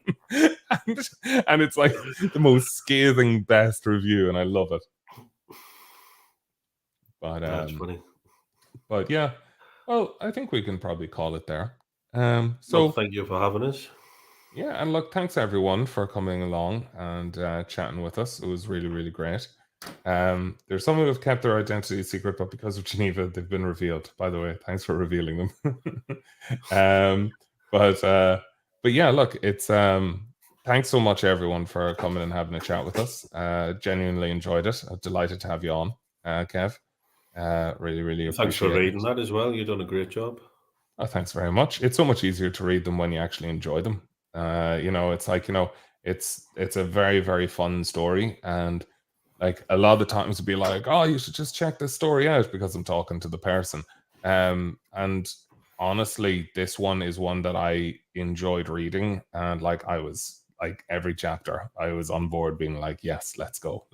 Speaker 1: and it's like the most scathing best review, and I love it. But
Speaker 2: that's funny.
Speaker 1: But yeah, well, I think we can probably call it there.
Speaker 2: So thank you for having us.
Speaker 1: Yeah, and look, thanks everyone for coming along and chatting with us. It was really, really great. There's some who have kept their identity secret, but because of Geneva, they've been revealed. By the way, thanks for revealing them. But yeah, look, it's thanks so much everyone for coming and having a chat with us. Genuinely enjoyed it. I'm delighted to have you on, Kev. Really, really appreciate it.
Speaker 2: Thanks for reading that as well. You've done a great job.
Speaker 1: Oh, thanks very much. It's so much easier to read them when you actually enjoy them. It's like, it's a very, very fun story. And like a lot of the times it'd be like, oh, you should just check this story out because I'm talking to the person. And honestly, this one is one that I enjoyed reading. And like, I was like, every chapter I was on board being like, yes, let's go.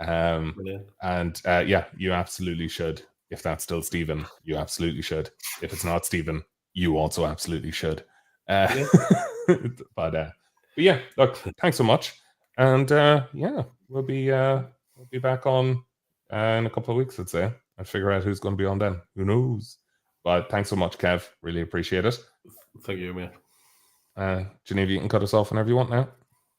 Speaker 1: Yeah, you absolutely should. If that's still Stephen, you absolutely should. If it's not Stephen, you also absolutely should. But yeah, look, thanks so much, and yeah, we'll be back on in a couple of weeks, I'd say, and figure out who's going to be on then. Who knows? But thanks so much, Kev. Really appreciate it.
Speaker 2: Thank you, man.
Speaker 1: Geneva, you can cut us off whenever you want now.